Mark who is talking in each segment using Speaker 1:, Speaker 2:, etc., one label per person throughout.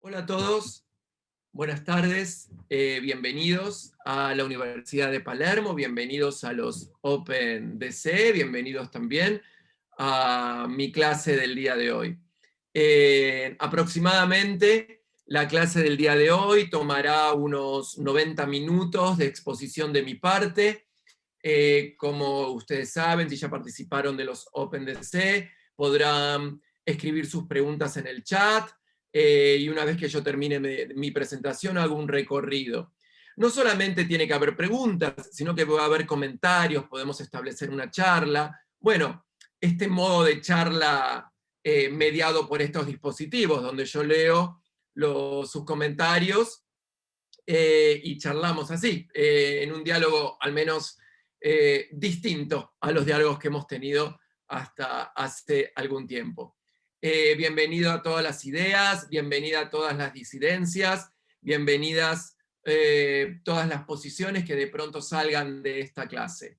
Speaker 1: Hola a todos, buenas tardes, bienvenidos a la Universidad de Palermo, bienvenidos a los Open DC, bienvenidos también a mi clase del día de hoy. Aproximadamente la clase del día de hoy tomará unos 90 minutos de exposición de mi parte. Como ustedes saben, si ya participaron de los Open DC, podrán escribir sus preguntas en el chat, y una vez que yo termine mi presentación hago un recorrido. No solamente tiene que haber preguntas, sino que va a haber comentarios, podemos establecer una charla. Bueno, este modo de charla mediado por estos dispositivos, donde yo leo sus comentarios y charlamos así, en un diálogo al menos distinto a los diálogos que hemos tenido hasta hace algún tiempo. Bienvenido a todas las ideas, bienvenida a todas las disidencias, bienvenidas todas las posiciones que de pronto salgan de esta clase.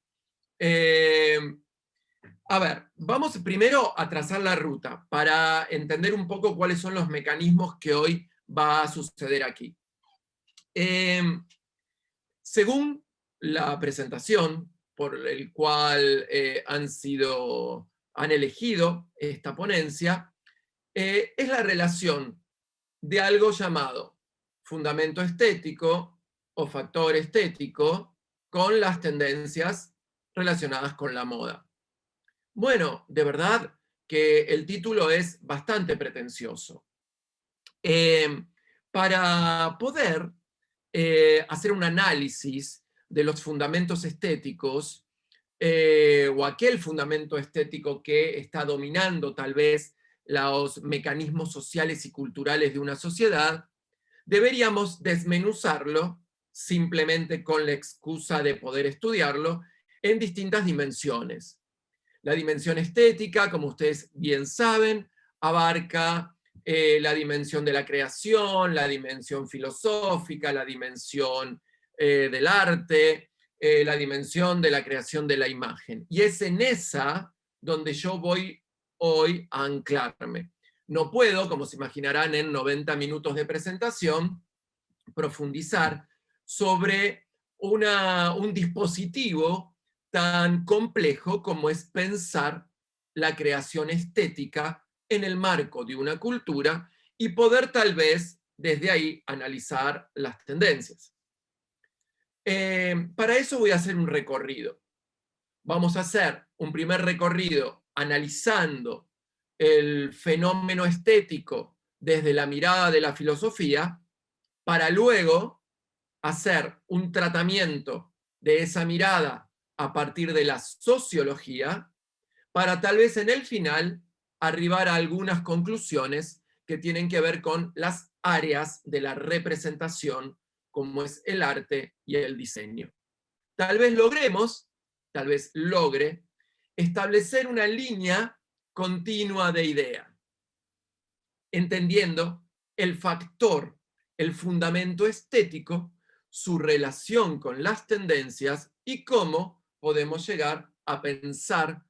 Speaker 1: A ver, vamos primero a trazar la ruta para entender un poco cuáles son los mecanismos que hoy va a suceder aquí. Según la presentación por el cual han elegido esta ponencia, es la relación de algo llamado fundamento estético o factor estético con las tendencias relacionadas con la moda. Bueno, de verdad que el título es bastante pretencioso. Para poder hacer un análisis de los fundamentos estéticos, o aquel fundamento estético que está dominando tal vez los mecanismos sociales y culturales de una sociedad, deberíamos desmenuzarlo simplemente con la excusa de poder estudiarlo en distintas dimensiones. La dimensión estética, como ustedes bien saben, abarca la dimensión de la creación, la dimensión filosófica, la dimensión del arte, la dimensión de la creación de la imagen. Y es en esa donde yo voy hoy a anclarme. No puedo, como se imaginarán en 90 minutos de presentación, profundizar sobre un dispositivo tan complejo como es pensar la creación estética en el marco de una cultura y poder tal vez desde ahí analizar las tendencias. Para eso voy a hacer un recorrido. Vamos a hacer un primer recorrido analizando el fenómeno estético desde la mirada de la filosofía, para luego hacer un tratamiento de esa mirada a partir de la sociología, para tal vez en el final arribar a algunas conclusiones que tienen que ver con las áreas de la representación, como es el arte y el diseño. Tal vez logremos, tal vez logre, establecer una línea continua de idea, entendiendo el factor, el fundamento estético, su relación con las tendencias y cómo podemos llegar a pensar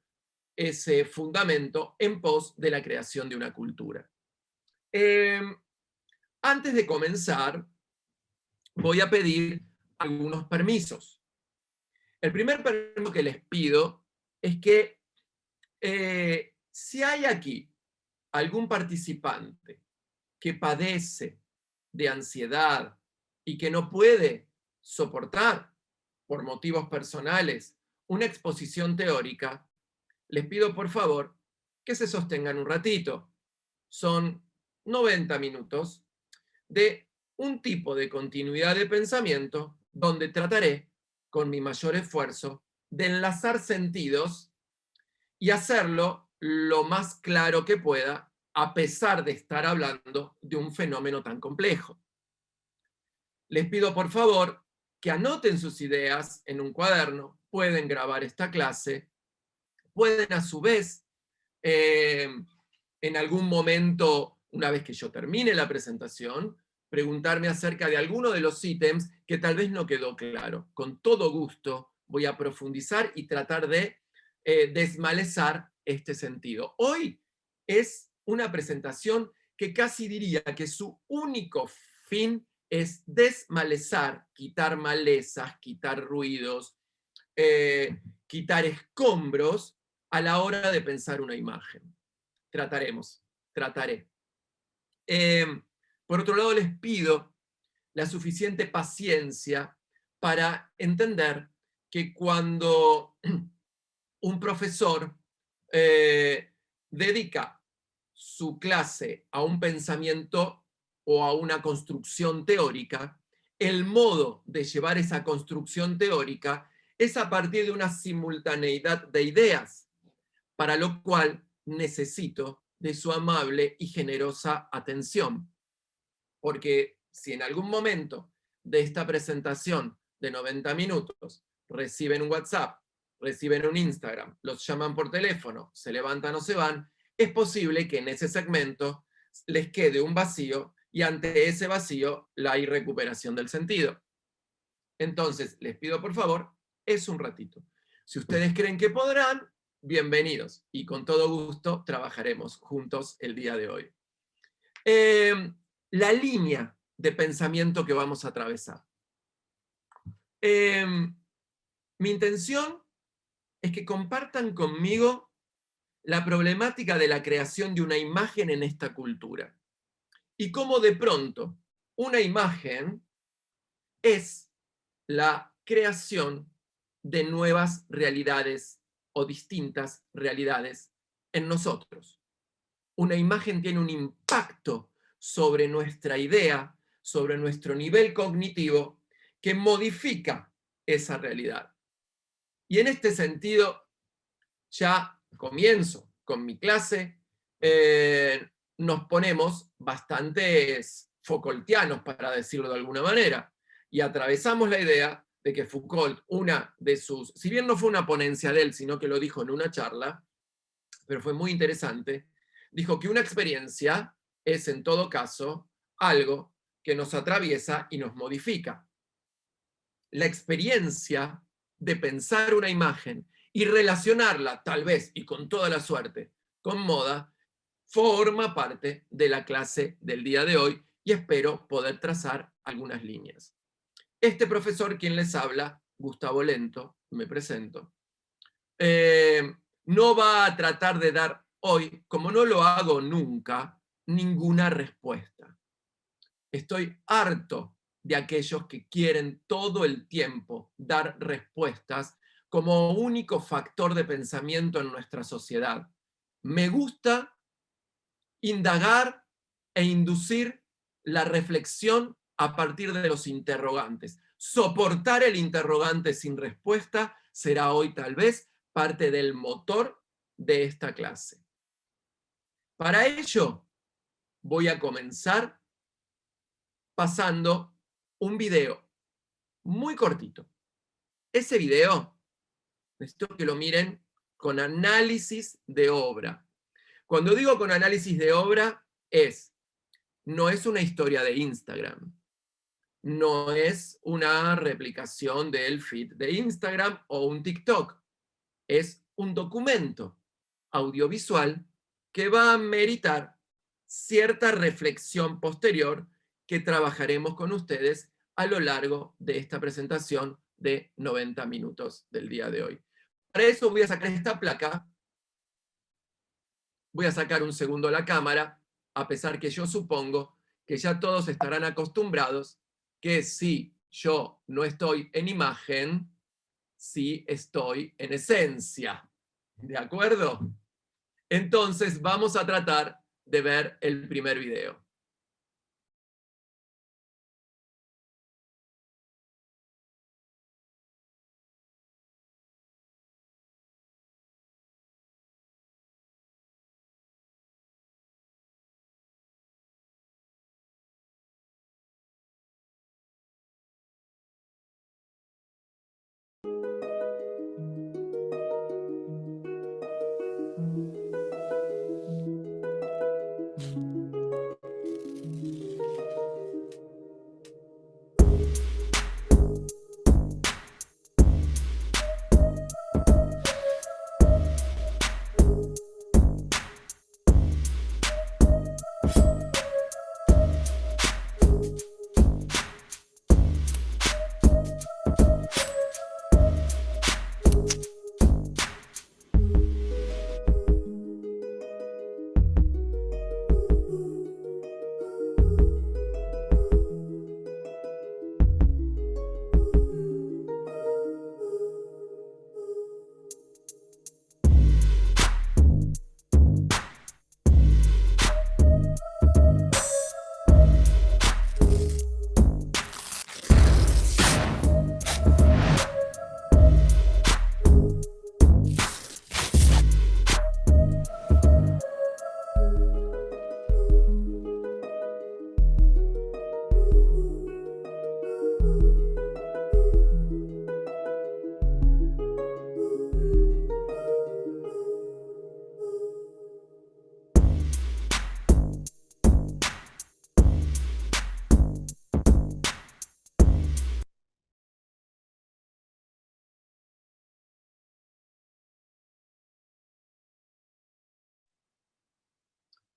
Speaker 1: ese fundamento en pos de la creación de una cultura. Antes de comenzar, voy a pedir algunos permisos. El primer permiso que les pido es que si hay aquí algún participante que padece de ansiedad y que no puede soportar por motivos personales una exposición teórica, les pido por favor que se sostengan un ratito. Son 90 minutos de un tipo de continuidad de pensamiento donde trataré, con mi mayor esfuerzo, de enlazar sentidos y hacerlo lo más claro que pueda, a pesar de estar hablando de un fenómeno tan complejo. Les pido por favor que anoten sus ideas en un cuaderno, pueden grabar esta clase, pueden a su vez, en algún momento, una vez que yo termine la presentación, preguntarme acerca de alguno de los ítems que tal vez no quedó claro. Con todo gusto voy a profundizar y tratar de desmalezar este sentido. Hoy es una presentación que casi diría que su único fin es desmalezar, quitar malezas, quitar ruidos, quitar escombros a la hora de pensar una imagen. Trataré. Por otro lado, les pido la suficiente paciencia para entender que cuando un profesor dedica su clase a un pensamiento o a una construcción teórica, el modo de llevar esa construcción teórica es a partir de una simultaneidad de ideas, para lo cual necesito de su amable y generosa atención. Porque si en algún momento de esta presentación de 90 minutos reciben un WhatsApp, reciben un Instagram, los llaman por teléfono, se levantan o se van, es posible que en ese segmento les quede un vacío y ante ese vacío la irrecuperación del sentido. Entonces, les pido por favor, es un ratito. Si ustedes creen que podrán, bienvenidos y con todo gusto trabajaremos juntos el día de hoy. La línea de pensamiento que vamos a atravesar. Mi intención es que compartan conmigo la problemática de la creación de una imagen en esta cultura y cómo de pronto una imagen es la creación de nuevas realidades o distintas realidades en nosotros. Una imagen tiene un impacto sobre nuestra idea, sobre nuestro nivel cognitivo, que modifica esa realidad. Y en este sentido, ya comienzo con mi clase, nos ponemos bastantes Foucaultianos, para decirlo de alguna manera, y atravesamos la idea de que Foucault, una de sus, si bien no fue una ponencia de él, sino que lo dijo en una charla, pero fue muy interesante, dijo que una experiencia es en todo caso algo que nos atraviesa y nos modifica. La experiencia de pensar una imagen y relacionarla, tal vez, y con toda la suerte, con moda, forma parte de la clase del día de hoy y espero poder trazar algunas líneas. Este profesor, quien les habla, Gustavo Lento, me presento, no va a tratar de dar hoy, como no lo hago nunca, ninguna respuesta. Estoy harto de aquellos que quieren todo el tiempo dar respuestas como único factor de pensamiento en nuestra sociedad. Me gusta indagar e inducir la reflexión a partir de los interrogantes. Soportar el interrogante sin respuesta será hoy tal vez parte del motor de esta clase. Para ello, voy a comenzar pasando un video muy cortito. Ese video, necesito que lo miren con análisis de obra. Cuando digo con análisis de obra, no es una historia de Instagram, no es una replicación del feed de Instagram o un TikTok, es un documento audiovisual que va a meritar cierta reflexión posterior que trabajaremos con ustedes a lo largo de esta presentación de 90 minutos del día de hoy. Para eso voy a sacar esta placa, voy a sacar un segundo la cámara, a pesar que yo supongo que ya todos estarán acostumbrados que si yo no estoy en imagen, sí estoy en esencia. ¿De acuerdo? Entonces vamos a tratar de ver el primer video.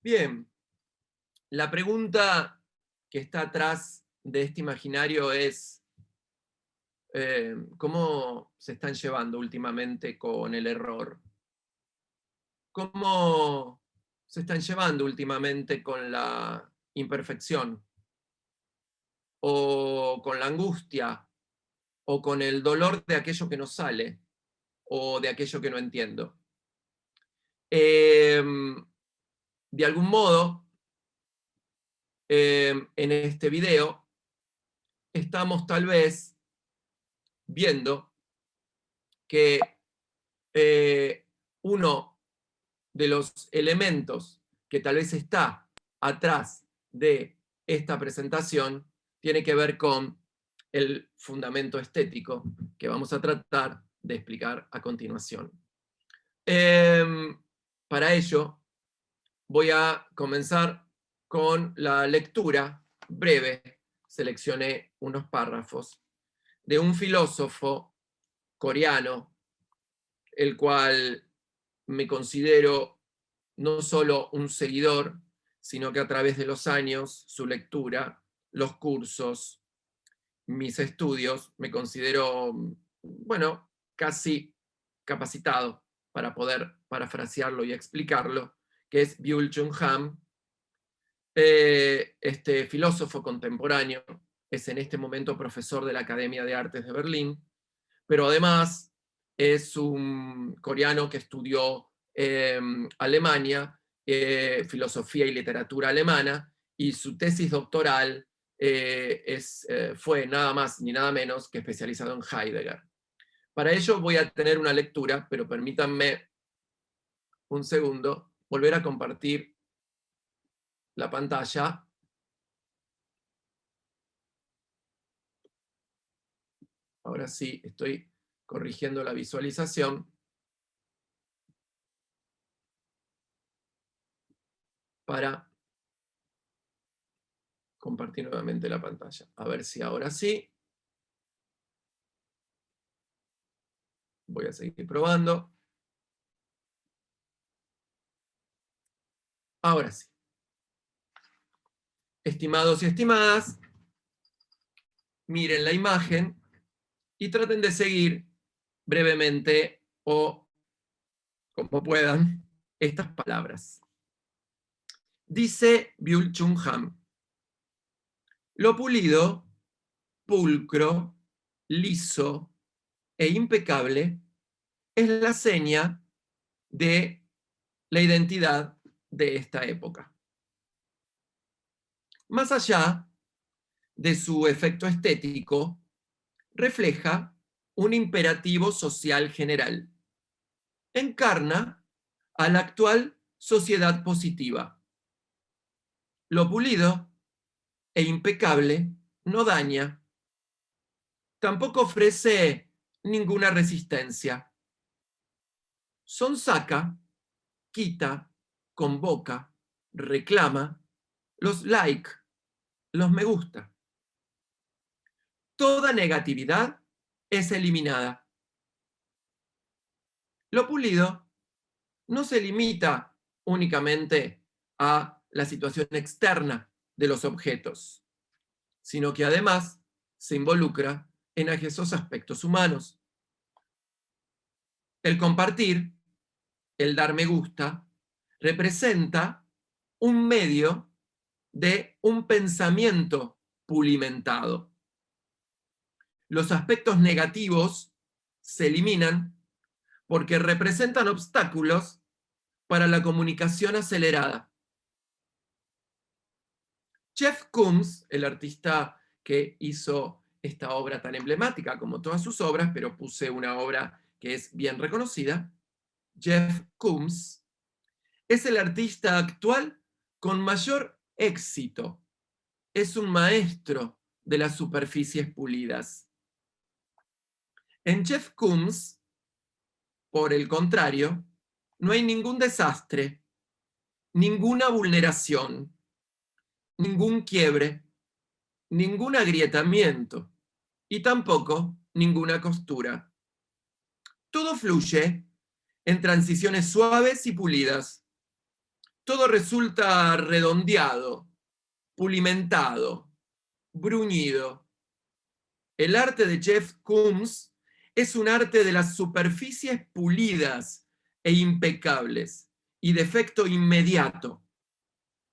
Speaker 1: Bien, la pregunta que está atrás de este imaginario es ¿cómo se están llevando últimamente con el error? ¿Cómo se están llevando últimamente con la imperfección? ¿O con la angustia? ¿O con el dolor de aquello que no sale? ¿O de aquello que no entiendo? De algún modo, en este video, estamos tal vez viendo que uno de los elementos que tal vez está atrás de esta presentación tiene que ver con el fundamento estético que vamos a tratar de explicar a continuación. Para ello, voy a comenzar con la lectura breve. Seleccioné unos párrafos de un filósofo coreano, el cual me considero no solo un seguidor, sino que a través de los años, su lectura, los cursos, mis estudios, me considero, bueno, casi capacitado para poder parafrasearlo y explicarlo, que es Byul-Chul Han, este filósofo contemporáneo, es en este momento profesor de la Academia de Artes de Berlín, pero además es un coreano que estudió Alemania, filosofía y literatura alemana, y su tesis doctoral fue nada más ni nada menos que especializado en Heidegger. Para ello voy a tener una lectura, pero permítanme un segundo, volver a compartir la pantalla. Ahora sí, estoy corrigiendo la visualización para compartir nuevamente la pantalla. A ver si ahora sí. Voy a seguir probando. Ahora sí. Estimados y estimadas, miren la imagen y traten de seguir brevemente o como puedan estas palabras. Dice Byul-Chul Han: lo pulido, pulcro, liso e impecable es la seña de la identidad de esta época. Más allá de su efecto estético, refleja un imperativo social general. Encarna a la actual sociedad positiva. Lo pulido e impecable no daña, tampoco ofrece ninguna resistencia. Sonsaca, quita, convoca, reclama los like, los me gusta. Toda negatividad es eliminada. Lo pulido no se limita únicamente a la situación externa de los objetos, sino que además se involucra en esos aspectos humanos. El compartir, el dar me gusta, representa un medio de un pensamiento pulimentado. Los aspectos negativos se eliminan porque representan obstáculos para la comunicación acelerada. Jeff Koons, el artista que hizo esta obra tan emblemática como todas sus obras, pero puse una obra que es bien reconocida, Jeff Koons, es el artista actual con mayor éxito. Es un maestro de las superficies pulidas. En Jeff Koons, por el contrario, no hay ningún desastre, ninguna vulneración, ningún quiebre, ningún agrietamiento y tampoco ninguna costura. Todo fluye en transiciones suaves y pulidas. todo resulta redondeado, pulimentado, bruñido. El arte de Jeff Koons es un arte de las superficies pulidas e impecables y de efecto inmediato.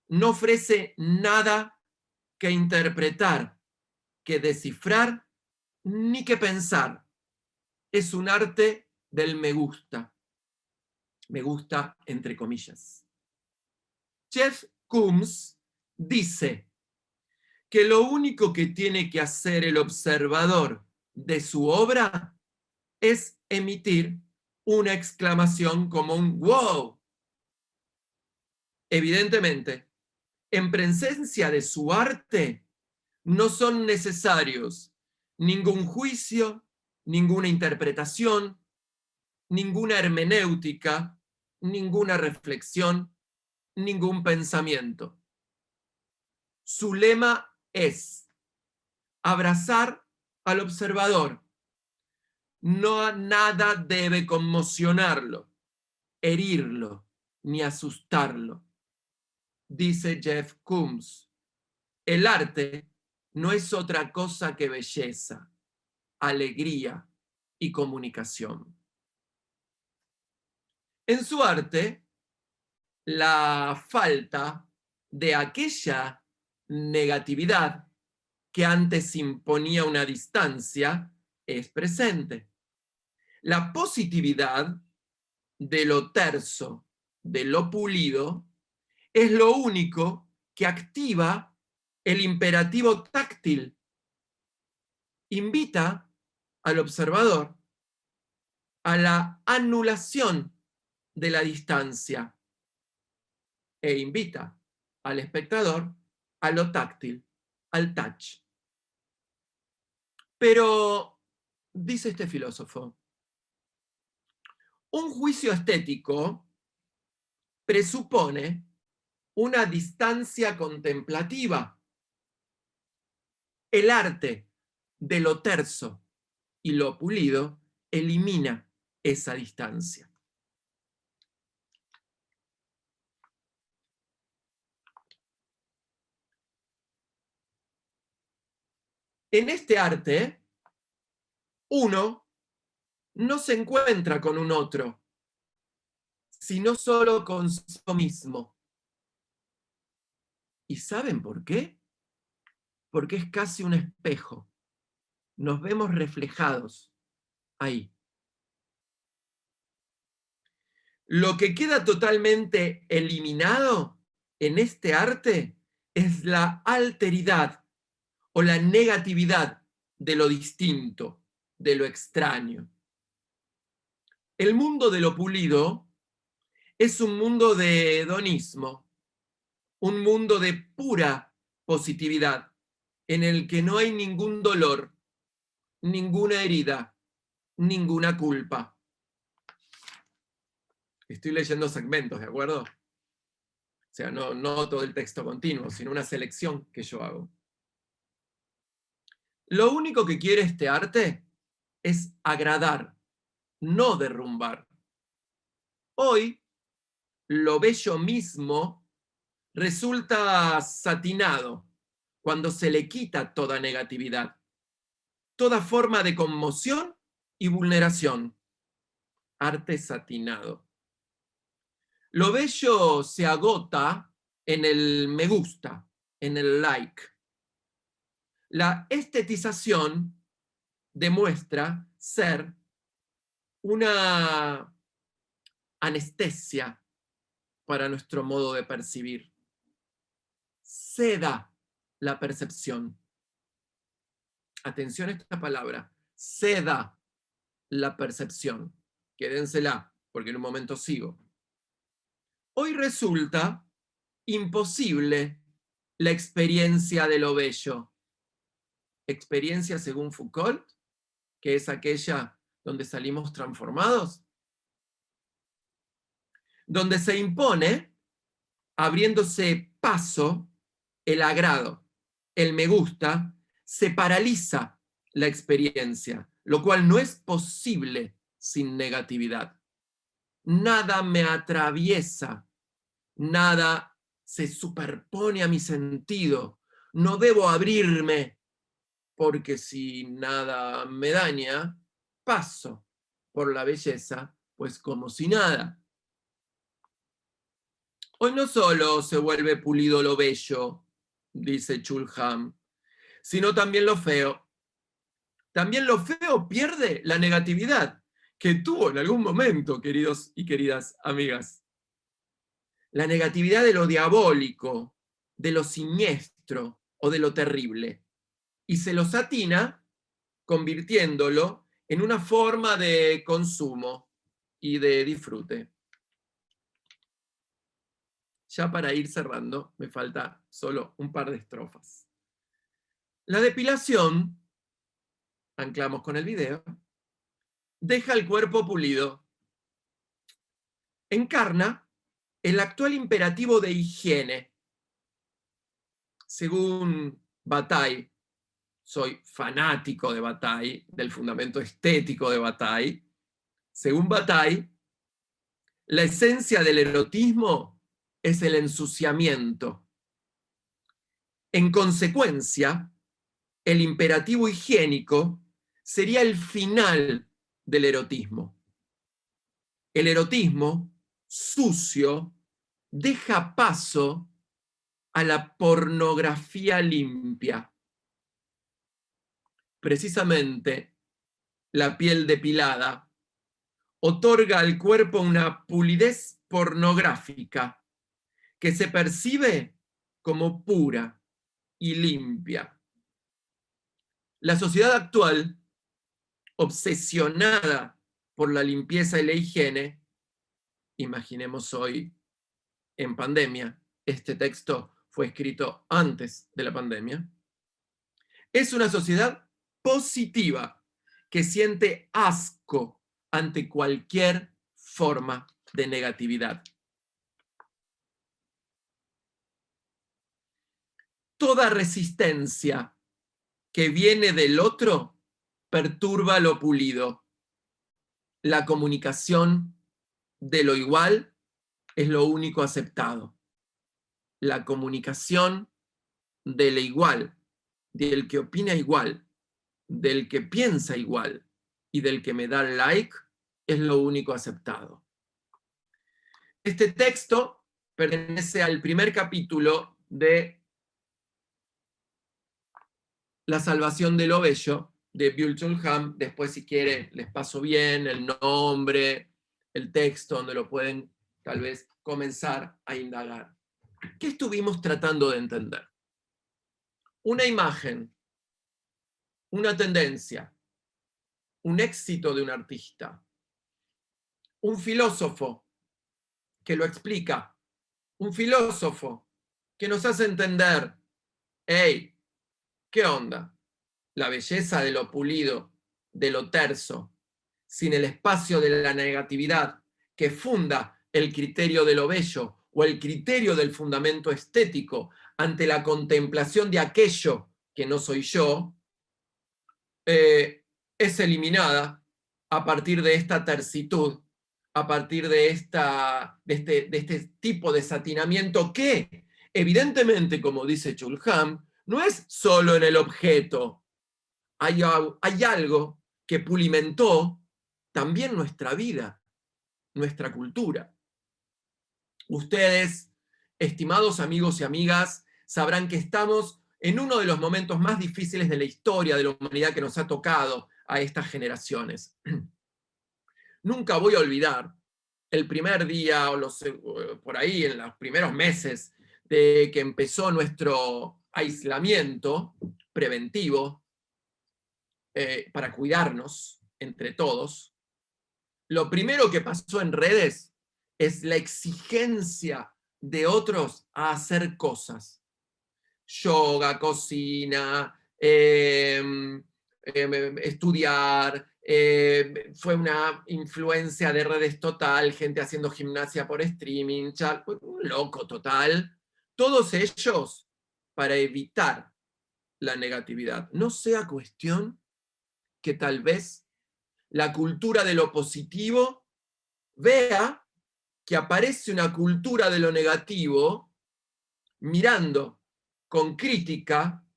Speaker 1: No ofrece nada que interpretar, que descifrar, ni que pensar. Es un arte del me gusta. Me gusta entre comillas. Jeff Koons dice que lo único que tiene que hacer el observador de su obra es emitir una exclamación como un wow. Evidentemente, en presencia de su arte, no son necesarios ningún juicio, ninguna interpretación, ninguna hermenéutica, ninguna reflexión, ningún pensamiento. Su lema es abrazar al observador. No nada debe conmocionarlo, herirlo, ni asustarlo. Dice Jeff Koons, el arte no es otra cosa que belleza, alegría y comunicación. En su arte, la falta de aquella negatividad que antes imponía una distancia es presente. La positividad de lo terso, de lo pulido, es lo único que activa el imperativo táctil. Invita al observador a la anulación de la distancia e invita al espectador a lo táctil, al touch. Pero, dice este filósofo, un juicio estético presupone una distancia contemplativa. El arte de lo terso y lo pulido elimina esa distancia. En este arte, uno no se encuentra con un otro, sino solo consigo mismo. ¿Y saben por qué? Porque es casi un espejo. Nos vemos reflejados ahí. Lo que queda totalmente eliminado en este arte es la alteridad o la negatividad de lo distinto, de lo extraño. El mundo de lo pulido es un mundo de hedonismo, un mundo de pura positividad, en el que no hay ningún dolor, ninguna herida, ninguna culpa. Estoy leyendo segmentos, ¿de acuerdo? O sea, no todo el texto continuo, sino una selección que yo hago. Lo único que quiere este arte es agradar, no derrumbar. Hoy, lo bello mismo resulta satinado cuando se le quita toda negatividad, toda forma de conmoción y vulneración. Arte satinado. Lo bello se agota en el me gusta, en el like. La estetización demuestra ser una anestesia para nuestro modo de percibir. Seda la percepción. Atención a esta palabra. Seda la percepción. Quédensela, porque en un momento sigo. Hoy resulta imposible la experiencia de lo bello. Experiencia según Foucault, que es aquella donde salimos transformados, donde se impone, abriéndose paso, el agrado, el me gusta, se paraliza la experiencia, lo cual no es posible sin negatividad. Nada me atraviesa, Nada se superpone a mi sentido. No debo abrirme, porque si nada me daña, paso por la belleza, pues como si nada. Hoy no solo se vuelve pulido lo bello, dice Chulham, sino también lo feo. También lo feo pierde la negatividad que tuvo en algún momento, queridos y queridas amigas. La negatividad de lo diabólico, de lo siniestro o de lo terrible. Y se lo satina convirtiéndolo en una forma de consumo y de disfrute. Ya para ir cerrando, me falta solo un par de estrofas. La depilación, anclamos con el video, deja el cuerpo pulido. Encarna el actual imperativo de higiene. Según Bataille, soy fanático de Bataille, del fundamento estético de Bataille. Según Bataille, la esencia del erotismo es el ensuciamiento. En consecuencia, el imperativo higiénico sería el final del erotismo. El erotismo sucio deja paso a la pornografía limpia. Precisamente, la piel depilada otorga al cuerpo una pulidez pornográfica que se percibe como pura y limpia. La sociedad actual, obsesionada por la limpieza y la higiene, imaginemos hoy en pandemia, este texto fue escrito antes de la pandemia, es una sociedad positiva que siente asco ante cualquier forma de negatividad. Toda resistencia que viene del otro perturba lo pulido. La comunicación de lo igual es lo único aceptado. La comunicación de lo igual, del que opina igual, del que piensa igual y del que me da like es lo único aceptado. Este texto pertenece al primer capítulo de La salvación de lo bello, de Byul-Chul Han. Después, si quieren, les paso bien el nombre, el texto, donde lo pueden tal vez comenzar a indagar. ¿Qué estuvimos tratando de entender? Una imagen, una tendencia, un éxito de un artista, un filósofo que lo explica, un filósofo que nos hace entender, hey, ¿qué onda? La belleza de lo pulido, de lo terso, sin el espacio de la negatividad que funda el criterio de lo bello o el criterio del fundamento estético ante la contemplación de aquello que no soy yo, es eliminada a partir de esta tersitud, a partir de este tipo de satinamiento que, evidentemente, como dice Chulham, no es solo en el objeto. Hay algo que pulimentó también nuestra vida, nuestra cultura. Ustedes, estimados amigos y amigas, sabrán que estamos en uno de los momentos más difíciles de la historia de la humanidad que nos ha tocado a estas generaciones. Nunca voy a olvidar el primer día, por ahí en los primeros meses de que empezó nuestro aislamiento preventivo para cuidarnos entre todos. Lo primero que pasó en redes es la exigencia de otros a hacer cosas. Yoga, cocina, estudiar, fue una influencia de redes total, gente haciendo gimnasia por streaming, un loco total. Todos ellos para evitar la negatividad. No sea cuestión que tal vez la cultura de lo positivo vea que aparece una cultura de lo negativo, mirando con crítica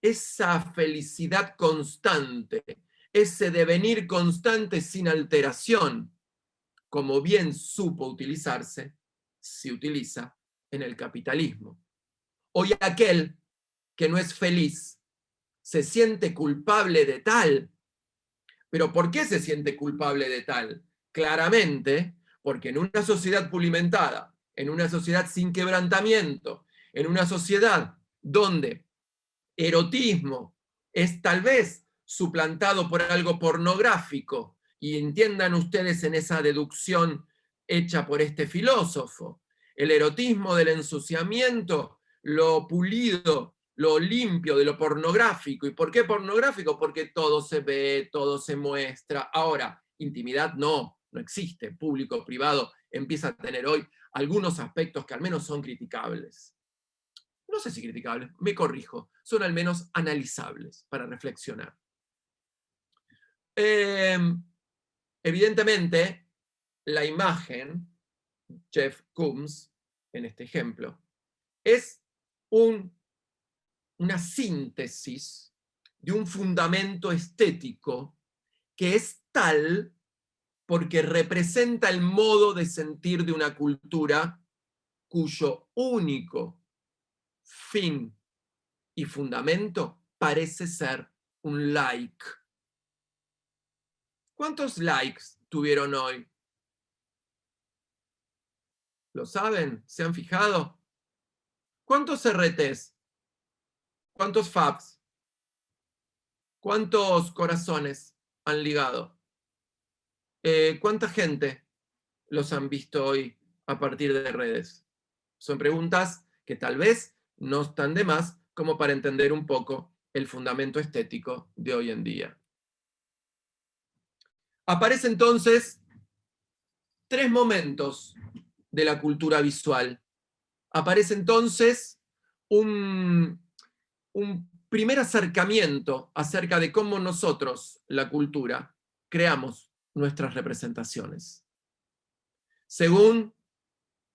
Speaker 1: esa felicidad constante, ese devenir constante sin alteración, como bien supo utilizarse, se utiliza en el capitalismo. Hoy aquel que no es feliz se siente culpable de tal. ¿Pero por qué se siente culpable de tal? Claramente, porque en una sociedad pulimentada, en una sociedad sin quebrantamiento, en una sociedad donde erotismo es tal vez suplantado por algo pornográfico, y entiendan ustedes en esa deducción hecha por este filósofo, el erotismo del ensuciamiento, lo pulido, lo limpio de lo pornográfico. ¿Y por qué pornográfico? Porque todo se ve, todo se muestra. Ahora, intimidad no existe. Público, privado, empieza a tener hoy algunos aspectos que al menos son criticables. No sé si criticables, me corrijo, son al menos analizables para reflexionar. Evidentemente, la imagen, Jeff Koons, en este ejemplo, es una síntesis de un fundamento estético que es tal porque representa el modo de sentir de una cultura cuyo único fin y fundamento parece ser un like. ¿Cuántos likes tuvieron hoy? ¿Lo saben? ¿Se han fijado? ¿Cuántos RTs? ¿Cuántos faps? ¿Cuántos corazones han ligado? ¿Cuánta gente los han visto hoy a partir de redes? Son preguntas que tal vez no están de más como para entender un poco el fundamento estético de hoy en día. Aparece entonces 3 momentos de la cultura visual. Aparece entonces un primer acercamiento acerca de cómo nosotros, la cultura, creamos nuestras representaciones. Según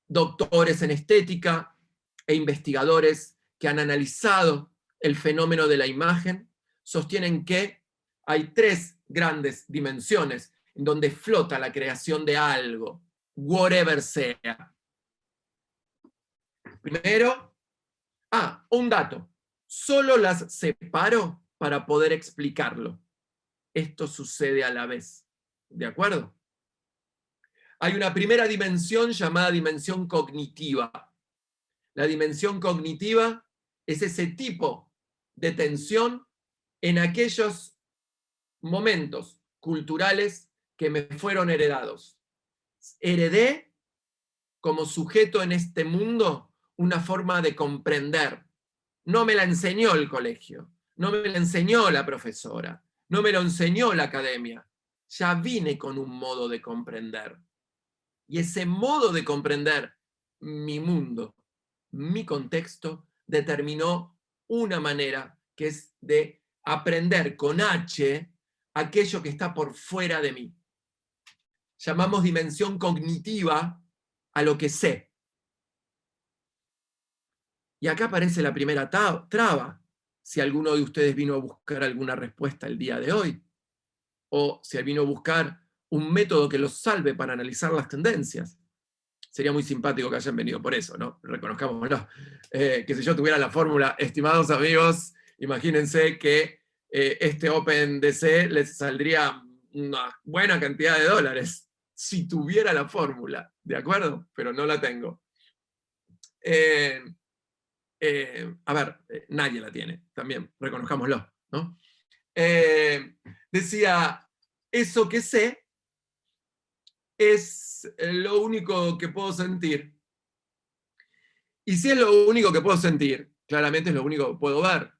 Speaker 1: doctores en estética e investigadores que han analizado el fenómeno de la imagen, sostienen que hay 3 grandes dimensiones en donde flota la creación de algo, whatever sea. Primero, un dato. Solo las separo para poder explicarlo. Esto sucede a la vez. ¿De acuerdo? Hay una primera dimensión llamada dimensión cognitiva. La dimensión cognitiva es ese tipo de tensión en aquellos momentos culturales que me fueron heredados. Heredé como sujeto en este mundo una forma de comprender. No me la enseñó el colegio, no me la enseñó la profesora, no me lo enseñó la academia. Ya vine con un modo de comprender. Y ese modo de comprender mi mundo, mi contexto, determinó una manera que es de aprender con H aquello que está por fuera de mí. Llamamos dimensión cognitiva a lo que sé. Y acá aparece la primera traba, si alguno de ustedes vino a buscar alguna respuesta el día de hoy, o si vino a buscar un método que los salve para analizar las tendencias. Sería muy simpático que hayan venido por eso, ¿no? Reconozcámoslo. Que si yo tuviera la fórmula, estimados amigos, imagínense que este OpenDC les saldría una buena cantidad de dólares, si tuviera la fórmula, ¿de acuerdo? Pero no la tengo. Nadie la tiene, también, reconozcámoslo, ¿no? Decía, eso que sé es lo único que puedo sentir. Y si es lo único que puedo sentir, claramente es lo único que puedo ver.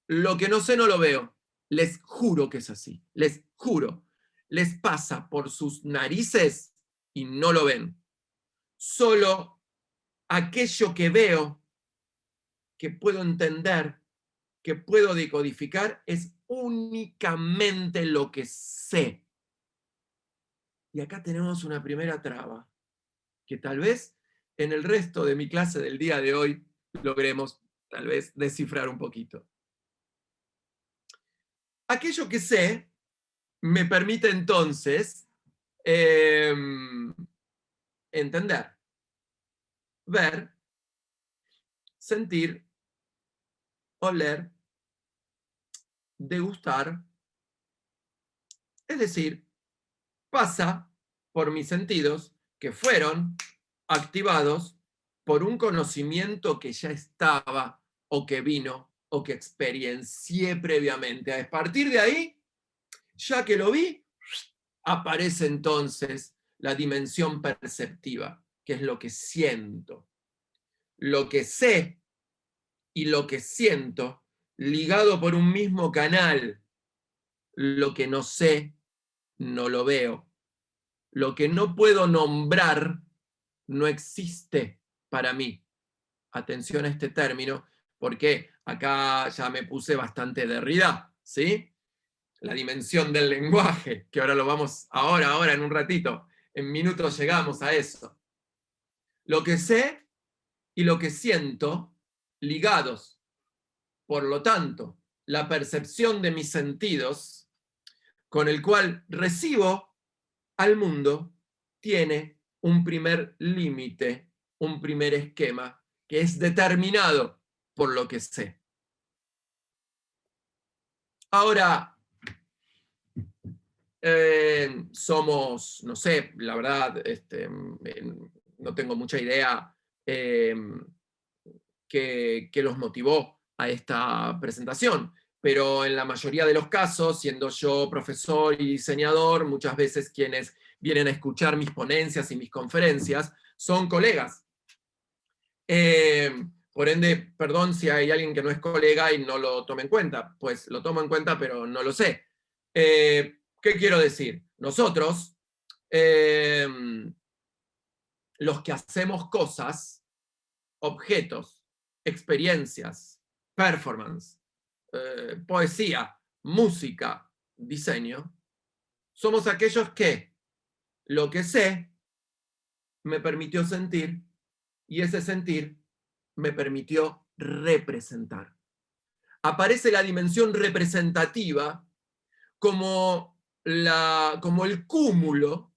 Speaker 1: Lo que no sé no lo veo. Les juro que es así. Les juro. Les pasa por sus narices y no lo ven. Solo aquello que veo, que puedo entender, que puedo decodificar, es únicamente lo que sé. Y acá tenemos una primera traba, que tal vez en el resto de mi clase del día de hoy logremos tal vez descifrar un poquito. Aquello que sé me permite entonces entender, ver, sentir, oler, degustar, es decir, pasa por mis sentidos que fueron activados por un conocimiento que ya estaba o que vino o que experiencié previamente. A partir de ahí, ya que lo vi, aparece entonces la dimensión perceptiva, que es lo que siento. Lo que sé y lo que siento, ligado por un mismo canal. Lo que no sé, no lo veo. Lo que no puedo nombrar, no existe para mí. Atención a este término, porque acá ya me puse bastante Derrida, ¿sí? La dimensión del lenguaje, que ahora lo vamos, ahora, en un ratito, en minutos llegamos a eso. Lo que sé y lo que siento, ligados. Por lo tanto, la percepción de mis sentidos, con el cual recibo al mundo, tiene un primer límite, un primer esquema, que es determinado por lo que sé. Ahora, somos, no sé, la verdad, no tengo mucha idea qué los motivó a esta presentación, pero en la mayoría de los casos, siendo yo profesor y diseñador, muchas veces quienes vienen a escuchar mis ponencias y mis conferencias son colegas. Por ende, perdón si hay alguien que no es colega y no lo tome en cuenta, pues lo tomo en cuenta, pero no lo sé. ¿Qué quiero decir? Nosotros, los que hacemos cosas, objetos, experiencias, performance, poesía, música, diseño, somos aquellos que lo que sé me permitió sentir y ese sentir me permitió representar. Aparece la dimensión representativa como el cúmulo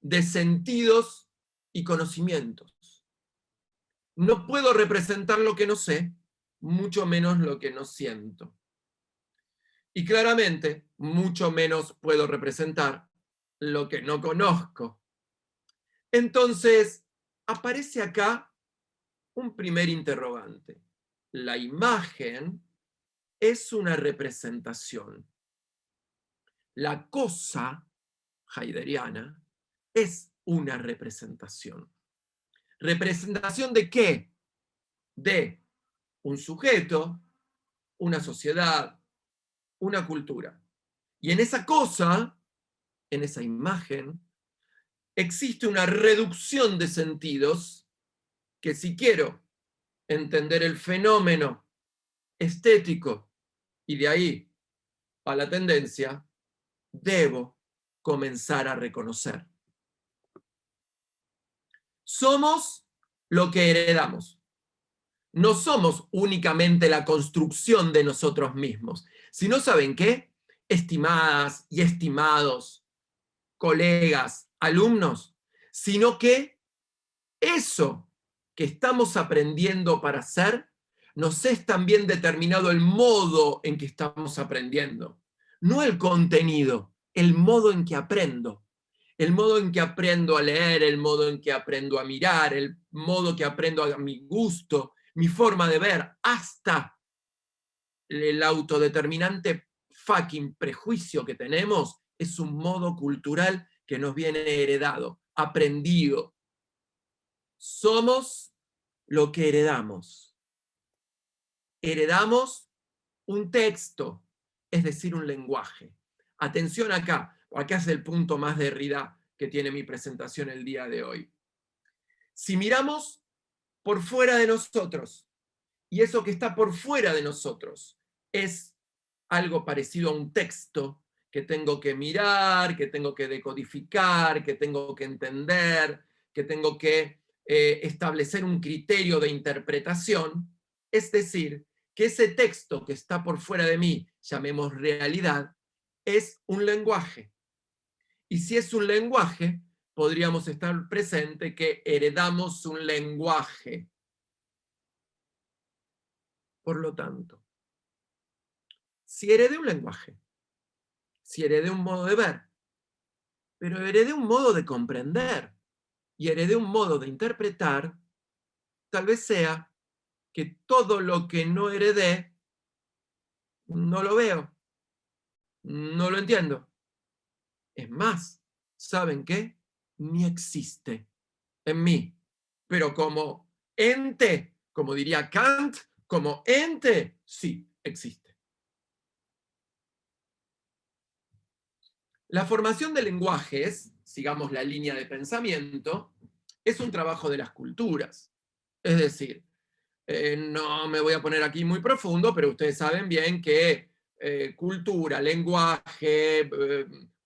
Speaker 1: de sentidos y conocimientos. No puedo representar lo que no sé, mucho menos lo que no siento. Y claramente, mucho menos puedo representar lo que no conozco. Entonces, aparece acá un primer interrogante. La imagen es una representación. La cosa heideggeriana es una representación. ¿Representación de qué? De un sujeto, una sociedad, una cultura. Y en esa cosa, en esa imagen, existe una reducción de sentidos que si quiero entender el fenómeno estético y de ahí a la tendencia, debo comenzar a reconocer. Somos lo que heredamos. No somos únicamente la construcción de nosotros mismos, sino, ¿saben qué? Estimadas y estimados, colegas, alumnos, sino que eso que estamos aprendiendo para hacer nos es también determinado el modo en que estamos aprendiendo. No el contenido, el modo en que aprendo. El modo en que aprendo a leer, el modo en que aprendo a mirar, el modo que aprendo a mi gusto, mi forma de ver, hasta el autodeterminante fucking prejuicio que tenemos, es un modo cultural que nos viene heredado, aprendido. Somos lo que heredamos. Heredamos un texto, es decir, un lenguaje. Atención acá, acá es el punto más Derrida que tiene mi presentación el día de hoy. Si miramos por fuera de nosotros, y eso que está por fuera de nosotros es algo parecido a un texto que tengo que mirar, que tengo que decodificar, que tengo que entender, que tengo que establecer un criterio de interpretación, es decir, que ese texto que está por fuera de mí, llamemos realidad, es un lenguaje. Y si es un lenguaje, podríamos estar presente que heredamos un lenguaje. Por lo tanto, si heredé un lenguaje, si heredé un modo de ver, pero heredé un modo de comprender y heredé un modo de interpretar, tal vez sea que todo lo que no heredé, no lo veo, no lo entiendo. Es más, ¿saben qué? Ni existe en mí. Pero como ente, como diría Kant, como ente, sí existe. La formación de lenguajes, sigamos la línea de pensamiento, es un trabajo de las culturas. Es decir, no me voy a poner aquí muy profundo, pero ustedes saben bien que cultura, lenguaje,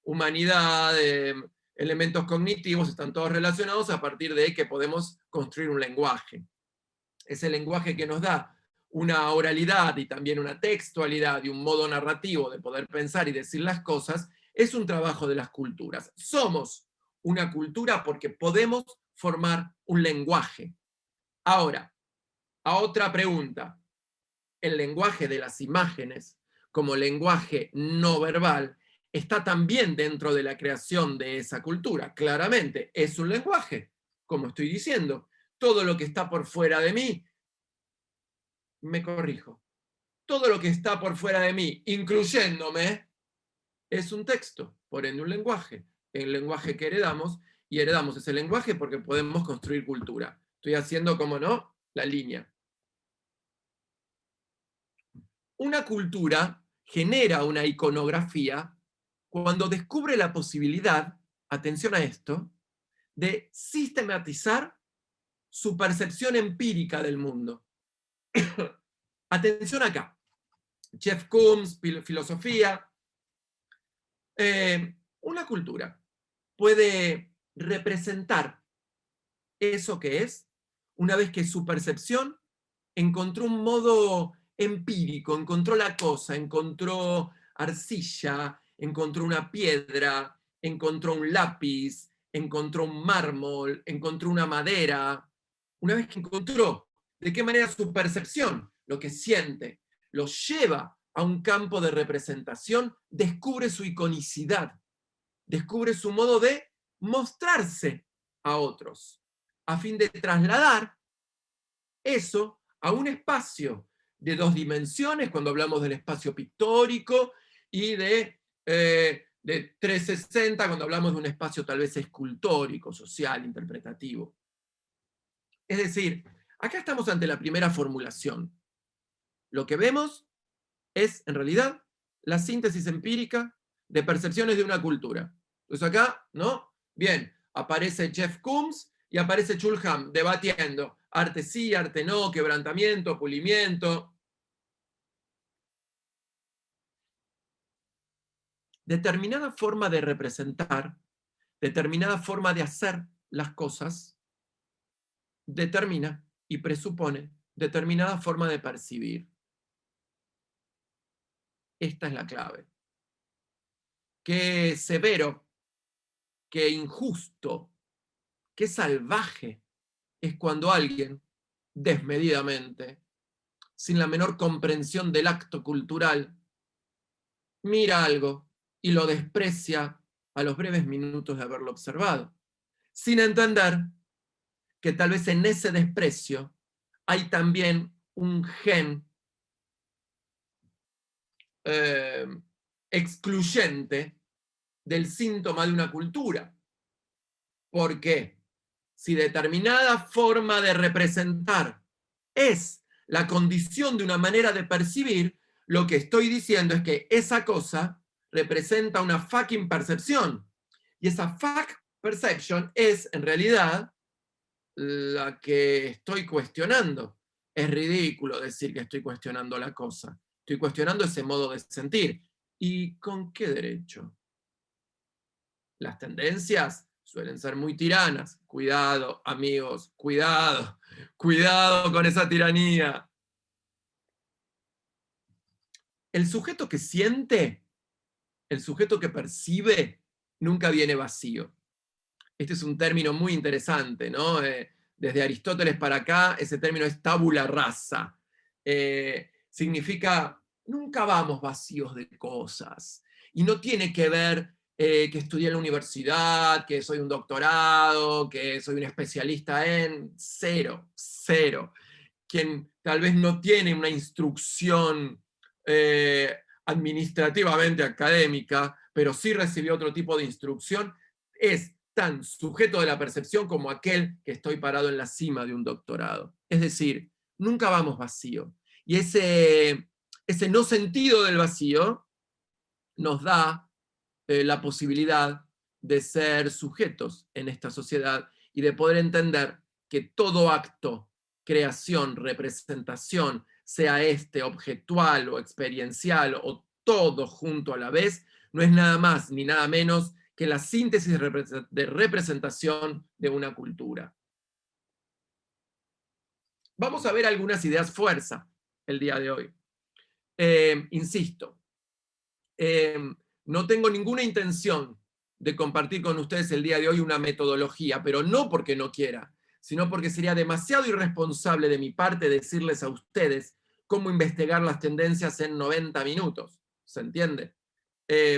Speaker 1: humanidad, elementos cognitivos están todos relacionados a partir de que podemos construir un lenguaje. Ese lenguaje que nos da una oralidad y también una textualidad y un modo narrativo de poder pensar y decir las cosas, es un trabajo de las culturas. Somos una cultura porque podemos formar un lenguaje. Ahora, a otra pregunta. El lenguaje de las imágenes, como lenguaje no verbal, está también dentro de la creación de esa cultura. Claramente, es un lenguaje, como estoy diciendo. Todo lo que está por fuera de mí, me corrijo. Todo lo que está por fuera de mí, incluyéndome, es un texto, por ende un lenguaje. El lenguaje que heredamos, y heredamos ese lenguaje porque podemos construir cultura. Estoy haciendo, como no, la línea. Una cultura genera una iconografía cuando descubre la posibilidad, atención a esto, de sistematizar su percepción empírica del mundo. Atención acá. Jeff Koons, filosofía. Una cultura puede representar eso que es una vez que su percepción encontró un modo empírico, encontró la cosa, encontró arcilla, encontró una piedra, encontró un lápiz, encontró un mármol, encontró una madera. Una vez que encontró de qué manera su percepción, lo que siente, lo lleva a un campo de representación, descubre su iconicidad, descubre su modo de mostrarse a otros, a fin de trasladar eso a un espacio de 2 dimensiones, cuando hablamos del espacio pictórico, y de 360, cuando hablamos de un espacio tal vez escultórico, social, interpretativo. Es decir, acá estamos ante la primera formulación. Lo que vemos es, en realidad, la síntesis empírica de percepciones de una cultura. Entonces acá, ¿no? Bien, aparece Jeff Koons y aparece Chulham debatiendo. Arte sí, arte no, quebrantamiento, pulimiento. Determinada forma de representar, determinada forma de hacer las cosas, determina y presupone determinada forma de percibir. Esta es la clave. Qué severo, qué injusto, qué salvaje es cuando alguien, desmedidamente, sin la menor comprensión del acto cultural, mira algo y lo desprecia a los breves minutos de haberlo observado, sin entender que tal vez en ese desprecio hay también un gen excluyente del síntoma de una cultura. ¿Por qué? Si determinada forma de representar es la condición de una manera de percibir, lo que estoy diciendo es que esa cosa representa una fucking percepción. Y esa fuck perception es, en realidad, la que estoy cuestionando. Es ridículo decir que estoy cuestionando la cosa. Estoy cuestionando ese modo de sentir. ¿Y con qué derecho? Las tendencias suelen ser muy tiranas. Cuidado, amigos, cuidado, cuidado con esa tiranía. El sujeto que siente, el sujeto que percibe, nunca viene vacío. Este es un término muy interesante, ¿no? Desde Aristóteles para acá, ese término es tabula rasa. Significa, nunca vamos vacíos de cosas. Y no tiene que ver que estudié en la universidad, que soy un doctorado, que soy un especialista en cero, cero. Quien tal vez no tiene una instrucción administrativamente académica, pero sí recibió otro tipo de instrucción, es tan sujeto de la percepción como aquel que estoy parado en la cima de un doctorado. Es decir, nunca vamos vacío. Y ese no sentido del vacío nos da la posibilidad de ser sujetos en esta sociedad y de poder entender que todo acto, creación, representación, sea este objetual o experiencial o todo junto a la vez, no es nada más ni nada menos que la síntesis de representación de una cultura. Vamos a ver algunas ideas fuerza el día de hoy. Insisto, no tengo ninguna intención de compartir con ustedes el día de hoy una metodología, pero no porque no quiera, sino porque sería demasiado irresponsable de mi parte decirles a ustedes cómo investigar las tendencias en 90 minutos. ¿Se entiende?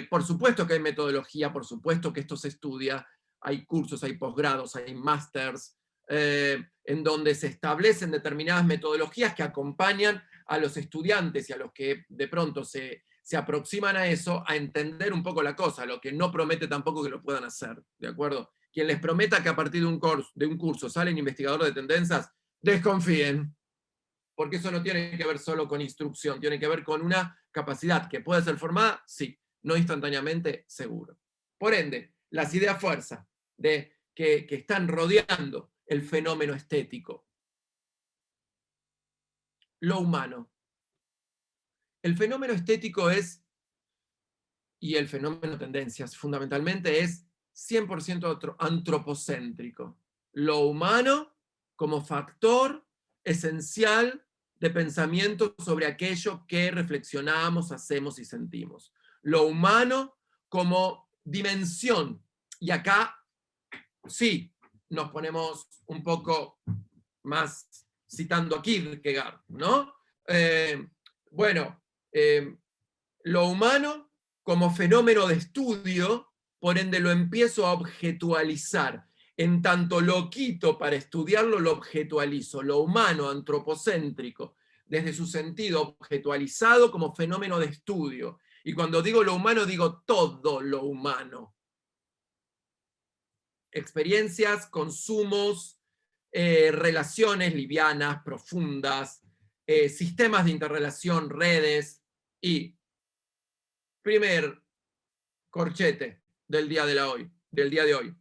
Speaker 1: Por supuesto que hay metodología, por supuesto que esto se estudia, hay cursos, hay posgrados, hay másters, en donde se establecen determinadas metodologías que acompañan a los estudiantes y a los que de pronto se aproximan a eso, a entender un poco la cosa, lo que no promete tampoco que lo puedan hacer, ¿de acuerdo? Quien les prometa que a partir de un curso salen investigadores de tendencias, desconfíen, porque eso no tiene que ver solo con instrucción, tiene que ver con una capacidad que puede ser formada, sí, no instantáneamente, seguro. Por ende, las ideas fuerza que están rodeando el fenómeno estético. Lo humano. El fenómeno estético es, y el fenómeno tendencias fundamentalmente es 100% antropocéntrico. Lo humano como factor esencial de pensamiento sobre aquello que reflexionamos, hacemos y sentimos. Lo humano como dimensión. Y acá, sí, nos ponemos un poco más citando a Kierkegaard, ¿no? Bueno, lo humano como fenómeno de estudio, por ende lo empiezo a objetualizar. En tanto lo quito para estudiarlo, lo objetualizo. Lo humano, antropocéntrico, desde su sentido objetualizado como fenómeno de estudio. Y cuando digo lo humano, digo todo lo humano. Experiencias, consumos, relaciones livianas, profundas, sistemas de interrelación, redes y primer corchete del día de hoy.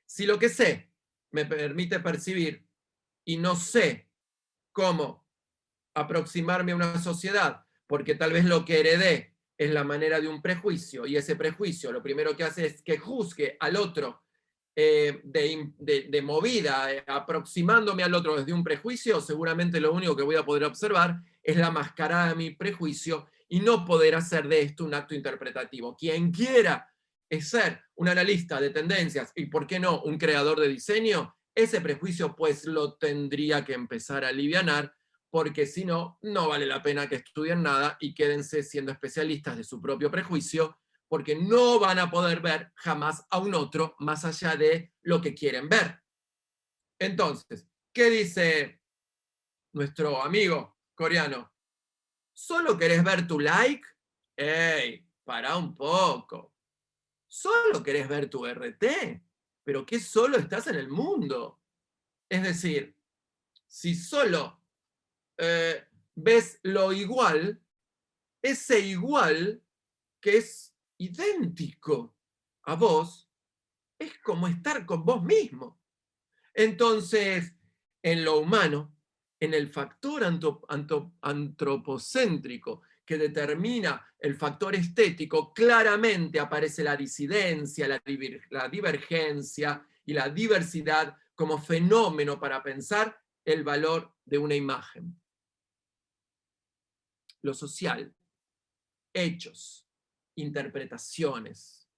Speaker 1: Si lo que sé me permite percibir y no sé cómo aproximarme a una sociedad, porque tal vez lo que heredé es la manera de un prejuicio, y ese prejuicio lo primero que hace es que juzgue al otro de movida, aproximándome al otro desde un prejuicio, seguramente lo único que voy a poder observar es la mascarada de mi prejuicio y no poder hacer de esto un acto interpretativo. Quien quiera ser un analista de tendencias y, ¿por qué no?, un creador de diseño, ese prejuicio pues lo tendría que empezar a alivianar, porque si no, no vale la pena que estudien nada y quédense siendo especialistas de su propio prejuicio, porque no van a poder ver jamás a un otro más allá de lo que quieren ver. Entonces, ¿qué dice nuestro amigo coreano? ¿Solo querés ver tu like? ¡Ey! Pará un poco. ¿Solo querés ver tu RT? ¿Pero qué solo estás en el mundo? Es decir, si solo ves lo igual, ese igual que es idéntico a vos, es como estar con vos mismo. Entonces, en lo humano, en el factor antropocéntrico que determina el factor estético, claramente aparece la disidencia, la divergencia y la diversidad como fenómeno para pensar el valor de una imagen. Lo social, hechos, interpretaciones.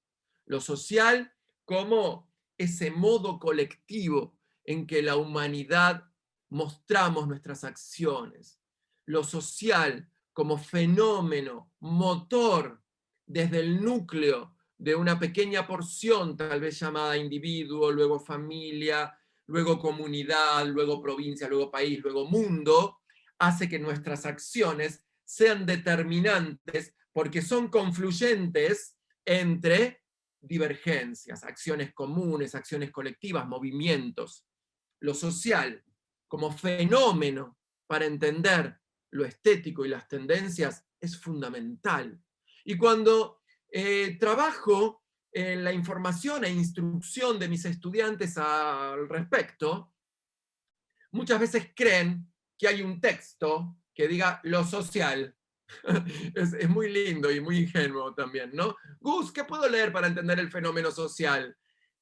Speaker 1: Lo social como ese modo colectivo en que la humanidad mostramos nuestras acciones. Lo social como fenómeno motor desde el núcleo de una pequeña porción, tal vez llamada individuo, luego familia, luego comunidad, luego provincia, luego país, luego mundo, hace que nuestras acciones sean determinantes porque son confluyentes entre divergencias, acciones comunes, acciones colectivas, movimientos. Lo social como fenómeno para entender lo estético y las tendencias es fundamental. Y cuando trabajo en la información e instrucción de mis estudiantes al respecto, muchas veces creen que hay un texto que diga lo social. Es muy lindo y muy ingenuo también, ¿no? Gus, ¿qué puedo leer para entender el fenómeno social?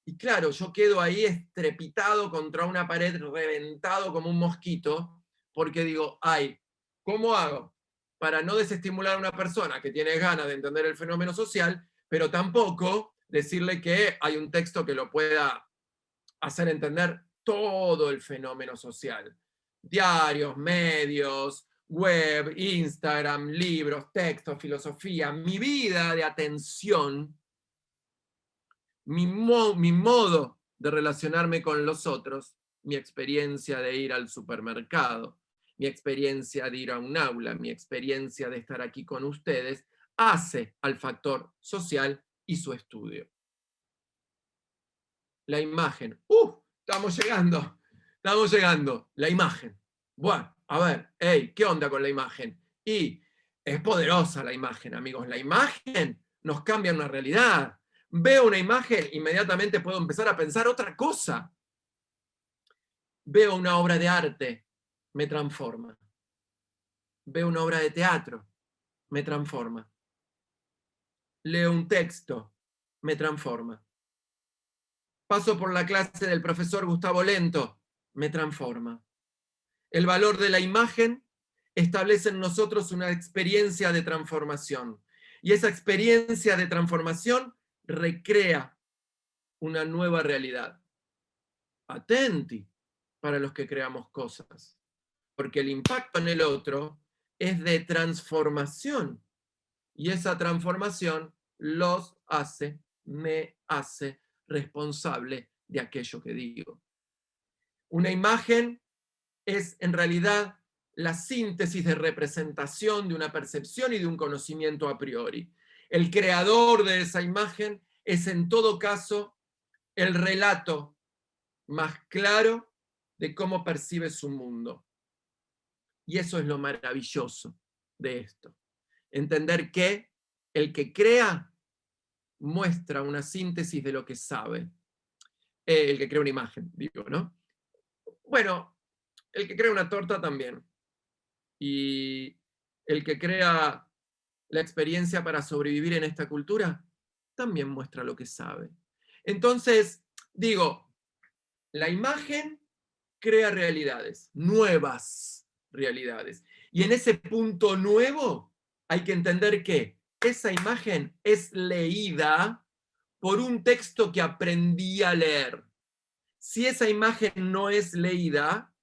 Speaker 1: Y claro, yo quedo ahí estrepitado contra una pared, reventado como un mosquito, porque digo, ay, ¿cómo hago para no desestimular a una persona que tiene ganas de entender el fenómeno social, pero tampoco decirle que hay un texto que lo pueda hacer entender todo el fenómeno social? Diarios, medios, web, Instagram, libros, textos, filosofía, mi vida de atención, mi modo de relacionarme con los otros, mi experiencia de ir al supermercado, mi experiencia de ir a un aula, mi experiencia de estar aquí con ustedes, hace al factor social y su estudio. La imagen. Estamos llegando. La imagen. Bueno, a ver, hey, ¿qué onda con la imagen? Y es poderosa la imagen, amigos. La imagen nos cambia una realidad. Veo una imagen, inmediatamente puedo empezar a pensar otra cosa. Veo una obra de arte, me transforma. Veo una obra de teatro, me transforma. Leo un texto, me transforma. Paso por la clase del profesor Gustavo Lento, me transforma. El valor de la imagen establece en nosotros una experiencia de transformación. Y esa experiencia de transformación recrea una nueva realidad. Atenti para los que creamos cosas, porque el impacto en el otro es de transformación. Y esa transformación los hace, me hace responsable de aquello que digo. Una imagen es en realidad la síntesis de representación de una percepción y de un conocimiento a priori. El creador de esa imagen es en todo caso el relato más claro de cómo percibe su mundo. Y eso es lo maravilloso de esto. Entender que el que crea muestra una síntesis de lo que sabe. El que crea una imagen, digo, ¿no? Bueno, el que crea una torta también. Y el que crea la experiencia para sobrevivir en esta cultura también muestra lo que sabe. Entonces, digo, la imagen crea realidades, nuevas realidades. Y en ese punto nuevo hay que entender que esa imagen es leída por un texto que aprendí a leer. Si esa imagen no es leída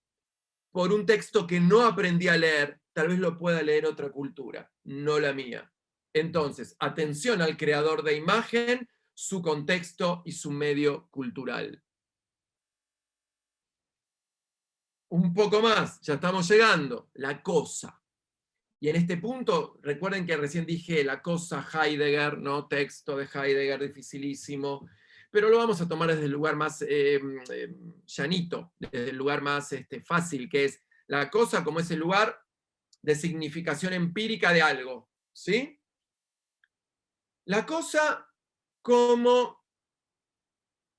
Speaker 1: por un texto que no aprendí a leer, tal vez lo pueda leer otra cultura, no la mía. Entonces, atención al creador de imagen, su contexto y su medio cultural. Un poco más, ya estamos llegando, la cosa. Y en este punto, recuerden que recién dije la cosa Heidegger, ¿no? Texto de Heidegger, dificilísimo, pero lo vamos a tomar desde el lugar más llanito, desde el lugar más fácil, que es la cosa como ese lugar de significación empírica de algo, ¿sí? La cosa como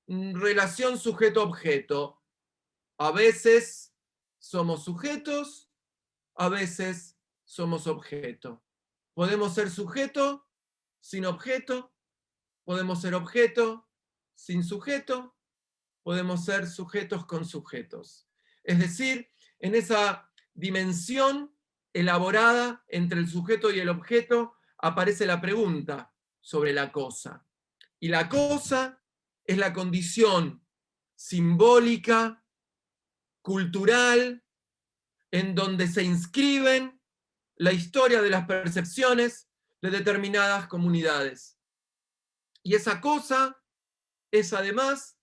Speaker 1: relación sujeto-objeto. A veces somos sujetos, a veces somos objeto. Podemos ser sujeto sin objeto, podemos ser objeto sin sujeto, podemos ser sujetos con sujetos. Es decir, en esa dimensión elaborada entre el sujeto y el objeto aparece la pregunta sobre la cosa. Y la cosa es la condición simbólica, cultural, en donde se inscriben la historia de las percepciones de determinadas comunidades. Y esa cosa es además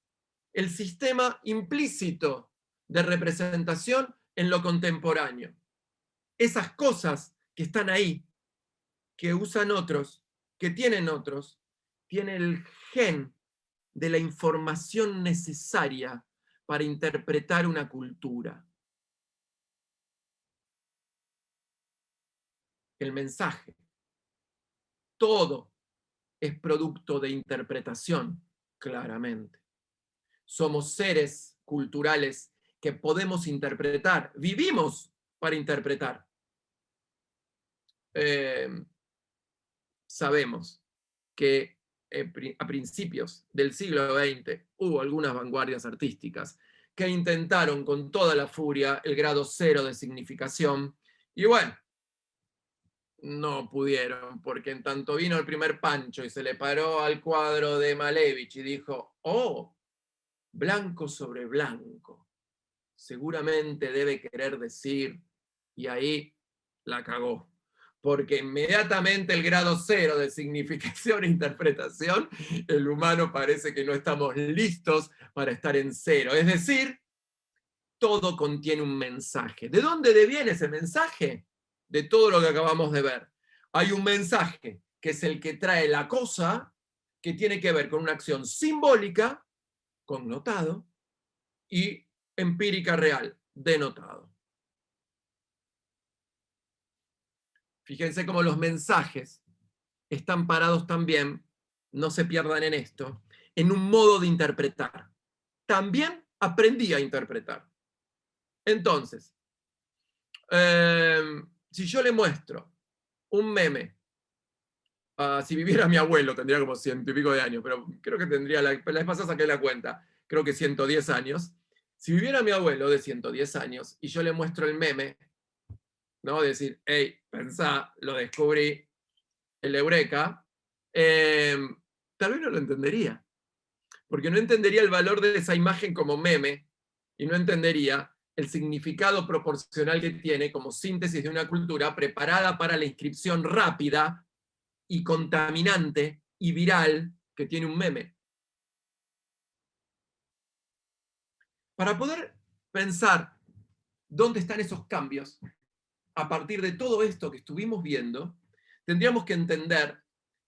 Speaker 1: el sistema implícito de representación en lo contemporáneo. Esas cosas que están ahí, que usan otros, que tienen otros, tienen el gen de la información necesaria para interpretar una cultura. El mensaje. Todo es producto de interpretación, claramente. Somos seres culturales que podemos interpretar, vivimos para interpretar. Sabemos que a principios del siglo XX hubo algunas vanguardias artísticas que intentaron con toda la furia el grado cero de significación, y bueno, no pudieron, porque en tanto vino el primer Pancho y se le paró al cuadro de Malevich y dijo, oh, blanco sobre blanco, seguramente debe querer decir, y ahí la cagó, porque inmediatamente el grado cero de significación e interpretación, el humano parece que no estamos listos para estar en cero, es decir, todo contiene un mensaje. ¿De dónde deviene ese mensaje? De todo lo que acabamos de ver. Hay un mensaje que es el que trae la cosa, que tiene que ver con una acción simbólica, connotado, y empírica real, denotado. Fíjense cómo los mensajes están parados también, no se pierdan en esto, en un modo de interpretar. También aprendí a interpretar. Entonces, si yo le muestro un meme, si viviera mi abuelo, tendría como 100 y pico de años, pero creo que tendría, la vez pasada saqué la cuenta, creo que 110 años. Si viviera mi abuelo de 110 años y yo le muestro el meme, ¿no? Decir, hey, pensá, lo descubrí, el eureka, tal vez no lo entendería, porque no entendería el valor de esa imagen como meme y no entendería el significado proporcional que tiene como síntesis de una cultura preparada para la inscripción rápida y contaminante y viral que tiene un meme. Para poder pensar dónde están esos cambios, a partir de todo esto que estuvimos viendo, tendríamos que entender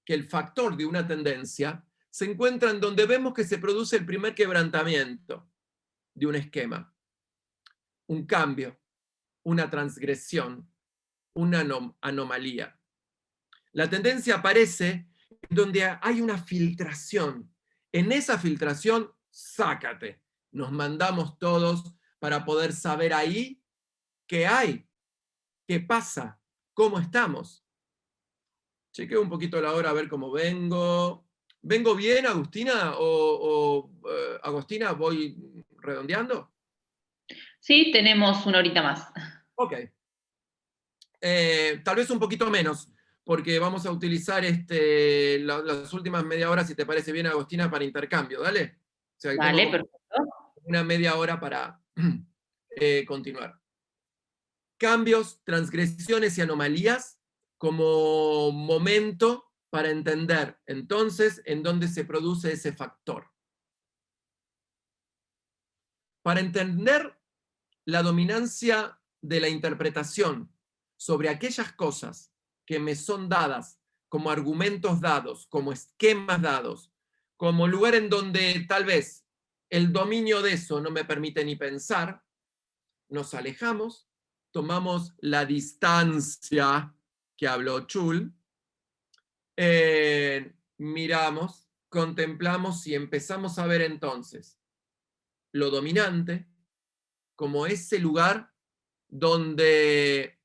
Speaker 1: que el factor de una tendencia se encuentra en donde vemos que se produce el primer quebrantamiento de un esquema, un cambio, una transgresión, una anomalía. La tendencia aparece en donde hay una filtración. En esa filtración, sácate. Nos mandamos todos para poder saber ahí qué hay, qué pasa, cómo estamos. Chequeo un poquito la hora a ver cómo vengo. ¿Vengo bien, Agustina? Agustina, voy redondeando?
Speaker 2: Sí, tenemos una horita más.
Speaker 1: Ok. Tal vez un poquito menos, porque vamos a utilizar las últimas media hora, si te parece bien, Agustina, para intercambio, ¿dale? O sea, que tengo
Speaker 2: Vale,
Speaker 1: como
Speaker 2: perfecto.
Speaker 1: una media hora para continuar. Cambios, transgresiones y anomalías como momento para entender entonces en dónde se produce ese factor. Para entender la dominancia de la interpretación sobre aquellas cosas que me son dadas como argumentos dados, como esquemas dados, como lugar en donde tal vez el dominio de eso no me permite ni pensar, nos alejamos, tomamos la distancia que habló Chul, miramos, contemplamos y empezamos a ver entonces lo dominante como ese lugar donde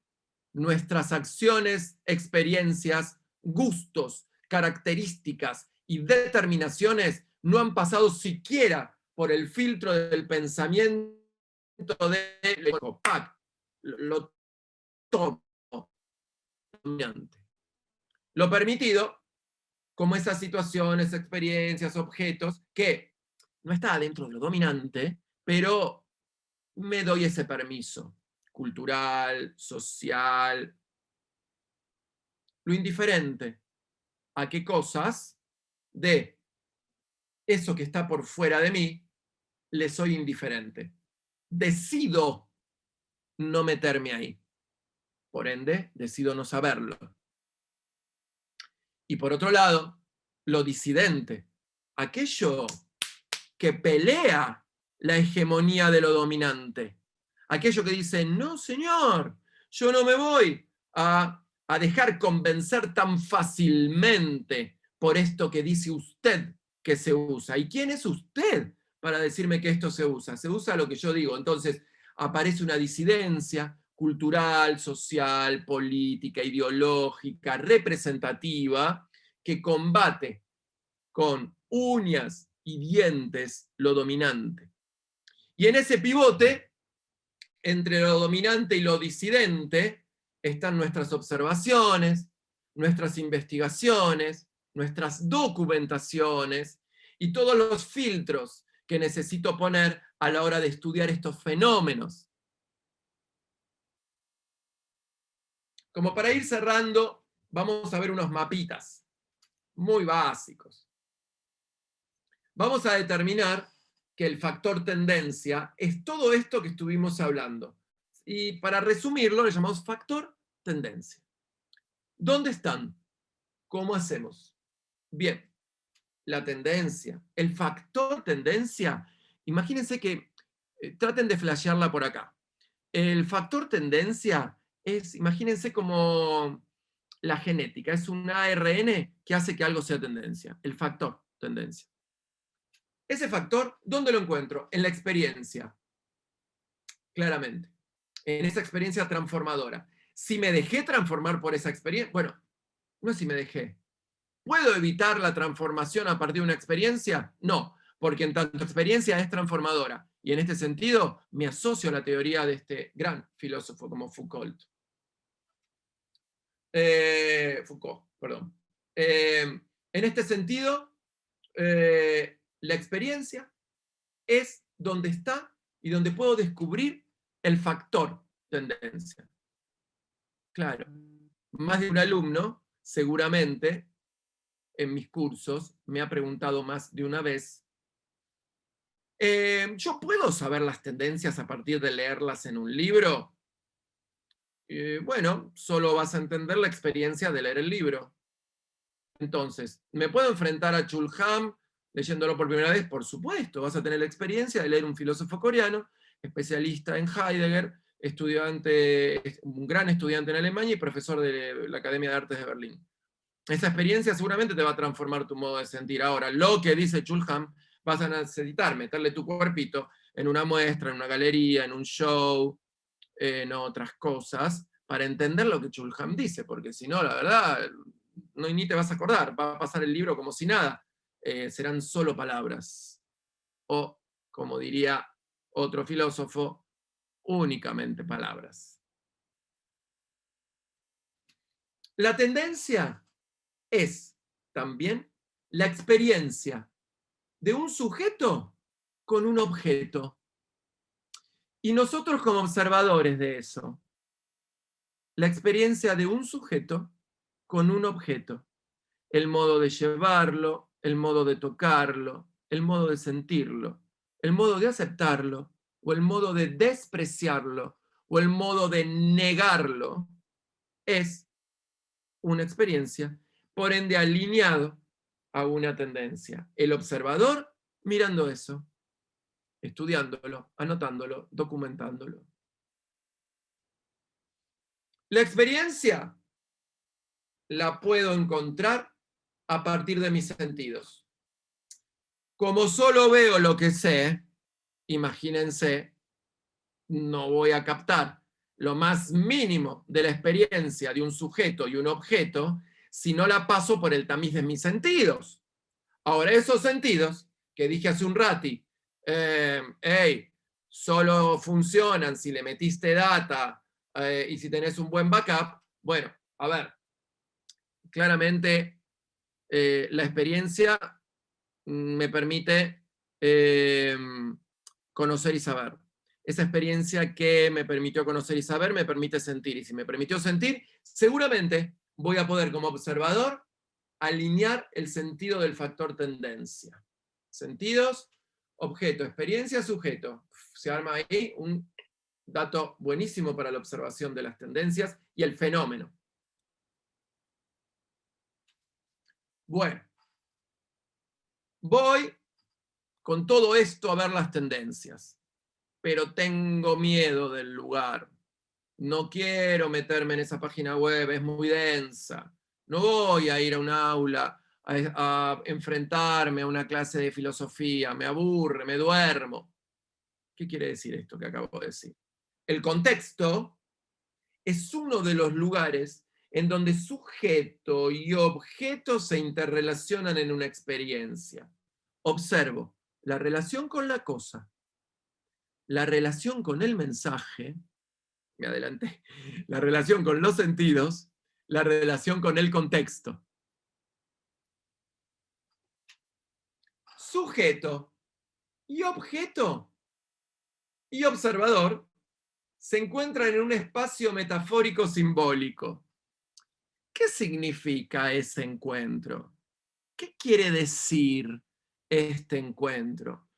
Speaker 1: nuestras acciones, experiencias, gustos, características y determinaciones no han pasado siquiera por el filtro del pensamiento de lo tomo dominante. Lo permitido, como esas situaciones, experiencias, objetos, que no está dentro de lo dominante, pero me doy ese permiso cultural, social. Lo indiferente, a qué cosas de eso que está por fuera de mí, le soy indiferente. Decido no meterme ahí. Por ende, decido no saberlo. Y por otro lado, lo disidente, aquello que pelea la hegemonía de lo dominante. Aquello que dice, no señor, yo no me voy a dejar convencer tan fácilmente por esto que dice usted que se usa. ¿Y quién es usted para decirme que esto se usa? Se usa lo que yo digo. Entonces aparece una disidencia cultural, social, política, ideológica, representativa, que combate con uñas y dientes lo dominante. Y en ese pivote, entre lo dominante y lo disidente, están nuestras observaciones, nuestras investigaciones, nuestras documentaciones y todos los filtros que necesito poner a la hora de estudiar estos fenómenos. Como para ir cerrando, vamos a ver unos mapitas muy básicos. Vamos a determinar que el factor tendencia es todo esto que estuvimos hablando. Y para resumirlo, le llamamos factor tendencia. ¿Dónde están? ¿Cómo hacemos? Bien, la tendencia, el factor tendencia, imagínense que traten de flashearla por acá. El factor tendencia es, imagínense como la genética, es un ARN que hace que algo sea tendencia, el factor tendencia. Ese factor, ¿dónde lo encuentro? En la experiencia, claramente. En esa experiencia transformadora. Si me dejé transformar por esa experiencia, bueno, no es si me dejé. ¿Puedo evitar la transformación a partir de una experiencia? No, porque en tanto experiencia es transformadora. Y en este sentido, me asocio a la teoría de este gran filósofo como Foucault. Foucault, perdón. En este sentido, la experiencia es donde está y donde puedo descubrir el factor tendencia. Claro, más de un alumno, seguramente, en mis cursos, me ha preguntado más de una vez, ¿yo puedo saber las tendencias a partir de leerlas en un libro? Bueno, solo vas a entender la experiencia de leer el libro. Entonces, ¿me puedo enfrentar a Chul Han leyéndolo por primera vez? Por supuesto, vas a tener la experiencia de leer un filósofo coreano, especialista en Heidegger, un gran estudiante en Alemania y profesor de la Academia de Artes de Berlín. Esa experiencia seguramente te va a transformar tu modo de sentir. Ahora, lo que dice Chul Han, vas a necesitar meterle tu cuerpito en una muestra, en una galería, en un show, en otras cosas, para entender lo que Chul Han dice, porque si no, la verdad, no, ni te vas a acordar, va a pasar el libro como si nada, serán solo palabras. O, como diría otro filósofo, únicamente palabras. La tendencia es también la experiencia de un sujeto con un objeto. Y nosotros como observadores de eso, la experiencia de un sujeto con un objeto. El modo de llevarlo, el modo de tocarlo, el modo de sentirlo, el modo de aceptarlo, o el modo de despreciarlo, o el modo de negarlo, es una experiencia, por ende alineado a una tendencia. El observador mirando eso, estudiándolo, anotándolo, documentándolo. La experiencia la puedo encontrar a partir de mis sentidos. Como solo veo lo que sé, imagínense, no voy a captar lo más mínimo de la experiencia de un sujeto y un objeto si no la paso por el tamiz de mis sentidos. Ahora, esos sentidos que dije hace un rati, solo funcionan si le metiste data y si tenés un buen backup, bueno, a ver, claramente la experiencia me permite conocer y saber. Esa experiencia que me permitió conocer y saber me permite sentir. Y si me permitió sentir, seguramente voy a poder como observador alinear el sentido del factor tendencia. Sentidos, objeto, experiencia, sujeto. Se arma ahí un dato buenísimo para la observación de las tendencias y el fenómeno. Bueno, voy con todo esto a ver las tendencias, pero tengo miedo del lugar. No quiero meterme en esa página web, es muy densa. No voy a ir a un aula a enfrentarme a una clase de filosofía, me aburre, me duermo. ¿Qué quiere decir esto que acabo de decir? El contexto es uno de los lugares en donde sujeto y objeto se interrelacionan en una experiencia. Observo la relación con la cosa, la relación con el mensaje, me adelanté, la relación con los sentidos, la relación con el contexto. Sujeto y objeto y observador se encuentran en un espacio metafórico simbólico. ¿Qué significa ese encuentro? ¿Qué quiere decir este encuentro?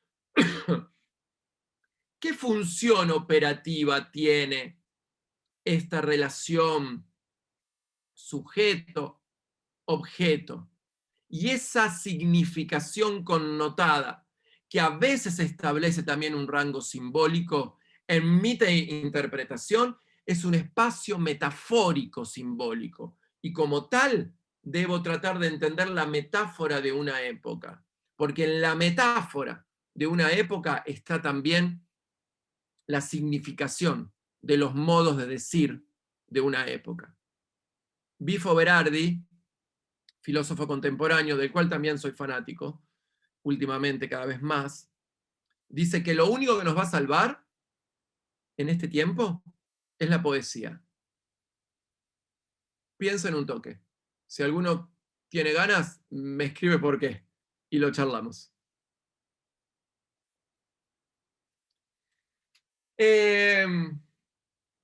Speaker 1: ¿Qué función operativa tiene esta relación sujeto-objeto? Y esa significación connotada, que a veces establece también un rango simbólico, en mi interpretación es un espacio metafórico simbólico. Y como tal, debo tratar de entender la metáfora de una época. Porque en la metáfora de una época está también la significación de los modos de decir de una época. Bifo Berardi, filósofo contemporáneo, del cual también soy fanático, últimamente cada vez más, dice que lo único que nos va a salvar en este tiempo es la poesía. Piensa en un toque. Si alguno tiene ganas, me escribe por qué y lo charlamos.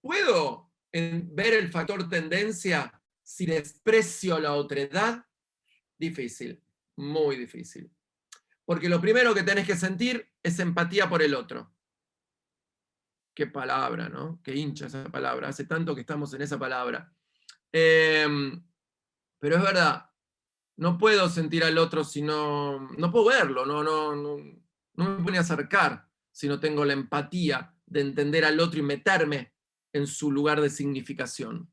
Speaker 1: ¿Puedo ver el factor tendencia si desprecio la otredad? Difícil, muy difícil. Porque lo primero que tenés que sentir es empatía por el otro. Qué palabra, ¿no? Qué hincha esa palabra. Hace tanto que estamos en esa palabra. Pero es verdad, no puedo sentir al otro si no puedo verlo, no me pone a acercar si no tengo la empatía de entender al otro y meterme en su lugar de significación.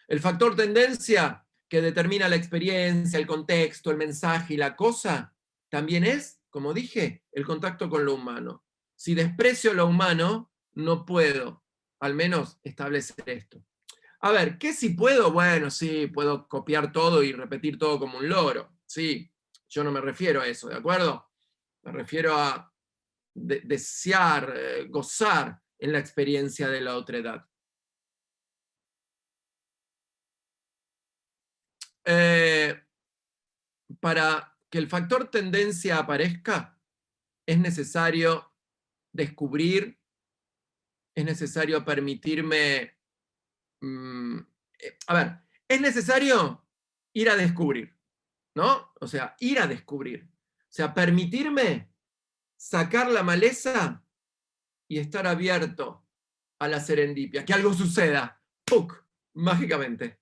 Speaker 1: El factor tendencia que determina la experiencia, el contexto, el mensaje y la cosa, también es, como dije, el contacto con lo humano. Si desprecio lo humano, no puedo, al menos, establecer esto. A ver, ¿qué si puedo? Bueno, sí, puedo copiar todo y repetir todo como un loro. Sí, yo no me refiero a eso, ¿de acuerdo? Me refiero a desear, gozar en la experiencia de la otredad. Para que el factor tendencia aparezca, es necesario descubrir, es necesario permitirme, a ver, es necesario ir a descubrir, ¿no? O sea, ir a descubrir. O sea, permitirme sacar la maleza y estar abierto a la serendipia, que algo suceda, ¡puc!, mágicamente.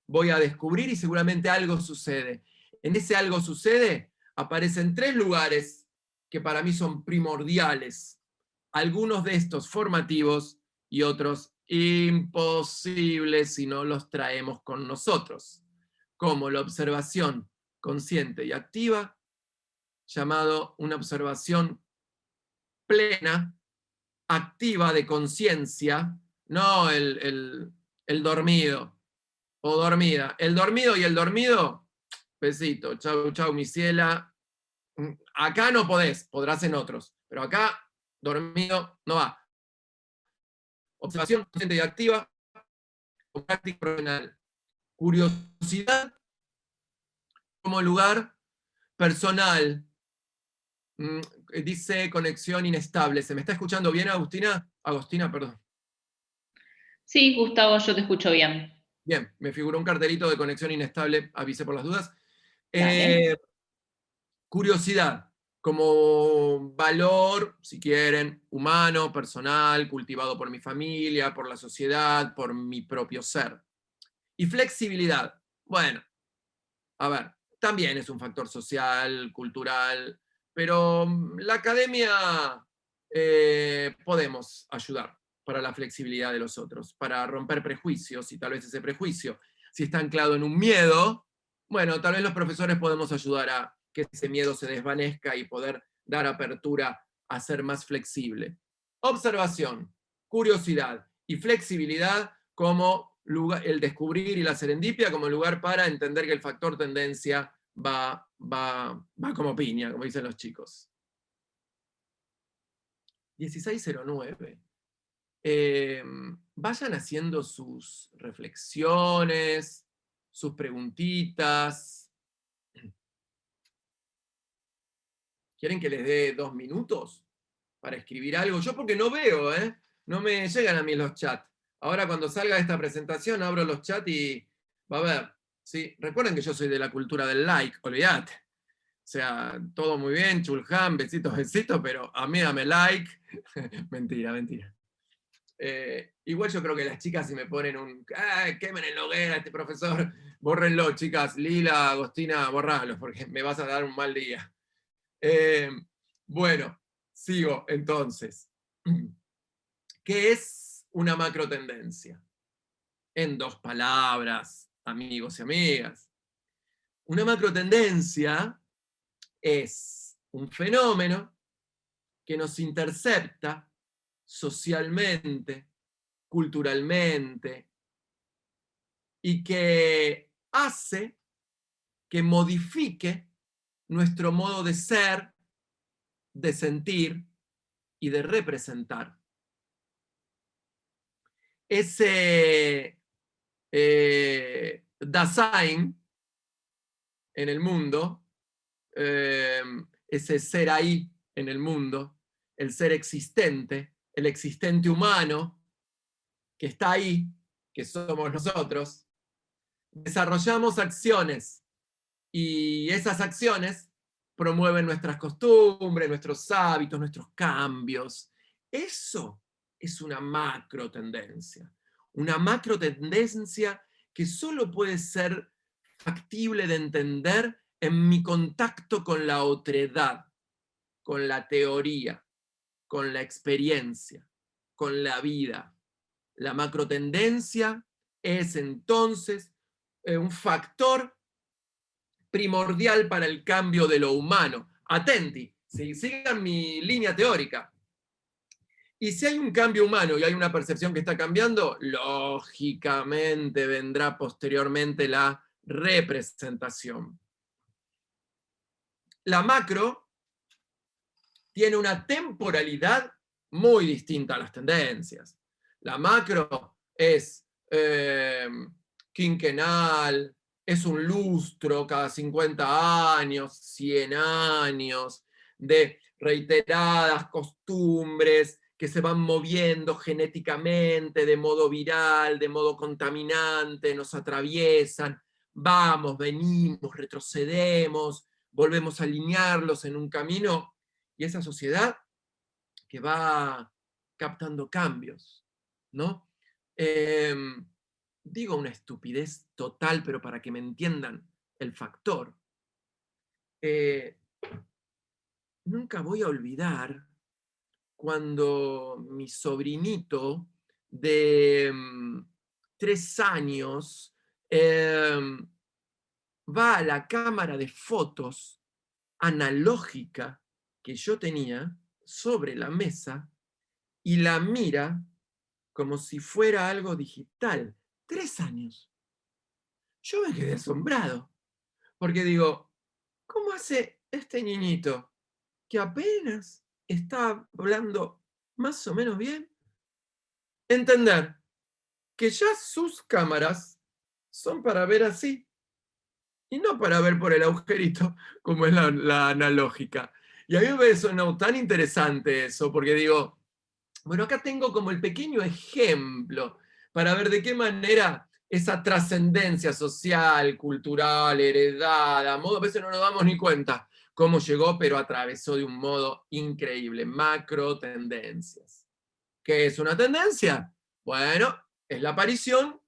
Speaker 1: Voy a descubrir y seguramente algo sucede. En ese algo sucede, aparecen 3 lugares que para mí son primordiales. Algunos de estos formativos y otros imposibles si no los traemos con nosotros, como la observación consciente y activa, llamado una observación plena, activa de conciencia, no el dormido o dormida. El dormido y el dormido, besito, chau, chau, mi ciela. Acá no podrás en otros, pero acá dormido no va. Observación consciente y activa, con práctica profesional. Curiosidad como lugar personal. Dice conexión inestable. ¿Se me está escuchando bien, Agustina? Agostina, perdón.
Speaker 2: Sí, Gustavo, yo te escucho bien.
Speaker 1: Bien, me figuró un cartelito de conexión inestable, avisé por las dudas.
Speaker 2: Dale.
Speaker 1: Curiosidad, como valor, si quieren, humano, personal, cultivado por mi familia, por la sociedad, por mi propio ser. Y flexibilidad, bueno, a ver, también es un factor social, cultural, pero la academia podemos ayudar para la flexibilidad de los otros, para romper prejuicios, y tal vez ese prejuicio, si está anclado en un miedo, bueno, tal vez los profesores podemos ayudar a que ese miedo se desvanezca y poder dar apertura a ser más flexible. Observación, curiosidad y flexibilidad como lugar, el descubrir y la serendipia como lugar para entender que el factor tendencia va como piña, como dicen los chicos. 1609. Vayan haciendo sus reflexiones, sus preguntitas. ¿Quieren que les dé 2 minutos para escribir algo? Yo porque no veo, no me llegan a mí los chats. Ahora cuando salga esta presentación abro los chats y va a ver. ¿Sí? Recuerden que yo soy de la cultura del like, olvídate. O sea, todo muy bien, chulham, besitos, besitos, pero a mí dame like. Mentira, mentira. Igual yo creo que las chicas si me ponen un quemen en la hoguera este profesor, bórrenlo, chicas. Lila, Agostina, borralo, porque me vas a dar un mal día. Bueno, sigo entonces. ¿Qué es una macrotendencia? En 2 palabras, amigos y amigas. Una macrotendencia es un fenómeno que nos intercepta socialmente, culturalmente, y que hace que modifique nuestro modo de ser, de sentir y de representar. Ese Dasein en el mundo, ese ser ahí en el mundo, el ser existente, el existente humano, que está ahí, que somos nosotros, desarrollamos acciones y esas acciones promueven nuestras costumbres, nuestros hábitos, nuestros cambios. Eso es una macro tendencia. Una macro tendencia que solo puede ser factible de entender en mi contacto con la otredad, con la teoría, con la experiencia, con la vida. La macrotendencia es entonces un factor primordial para el cambio de lo humano. Atenti, sigan mi línea teórica. Y si hay un cambio humano y hay una percepción que está cambiando, lógicamente vendrá posteriormente la representación. La macro tiene una temporalidad muy distinta a las tendencias. La macro es quinquenal, es un lustro cada 50 años, 100 años, de reiteradas costumbres que se van moviendo genéticamente, de modo viral, de modo contaminante, nos atraviesan, vamos, venimos, retrocedemos, volvemos a alinearlos en un camino, y esa sociedad que va captando cambios, ¿no? Digo una estupidez total, pero para que me entiendan el factor. Nunca voy a olvidar cuando mi sobrinito de 3 años va a la cámara de fotos analógica que yo tenía sobre la mesa y la mira como si fuera algo digital. 3 años. Yo me quedé asombrado, porque digo, ¿cómo hace este niñito que apenas está hablando más o menos bien, entender que ya sus cámaras son para ver así y no para ver por el agujerito como es la analógica? Y a mí me sonó tan interesante eso, porque digo, bueno, acá tengo como el pequeño ejemplo para ver de qué manera esa trascendencia social, cultural, heredada, a veces no nos damos ni cuenta cómo llegó, pero atravesó de un modo increíble. Macro tendencias. ¿Qué es una tendencia? Bueno, es la aparición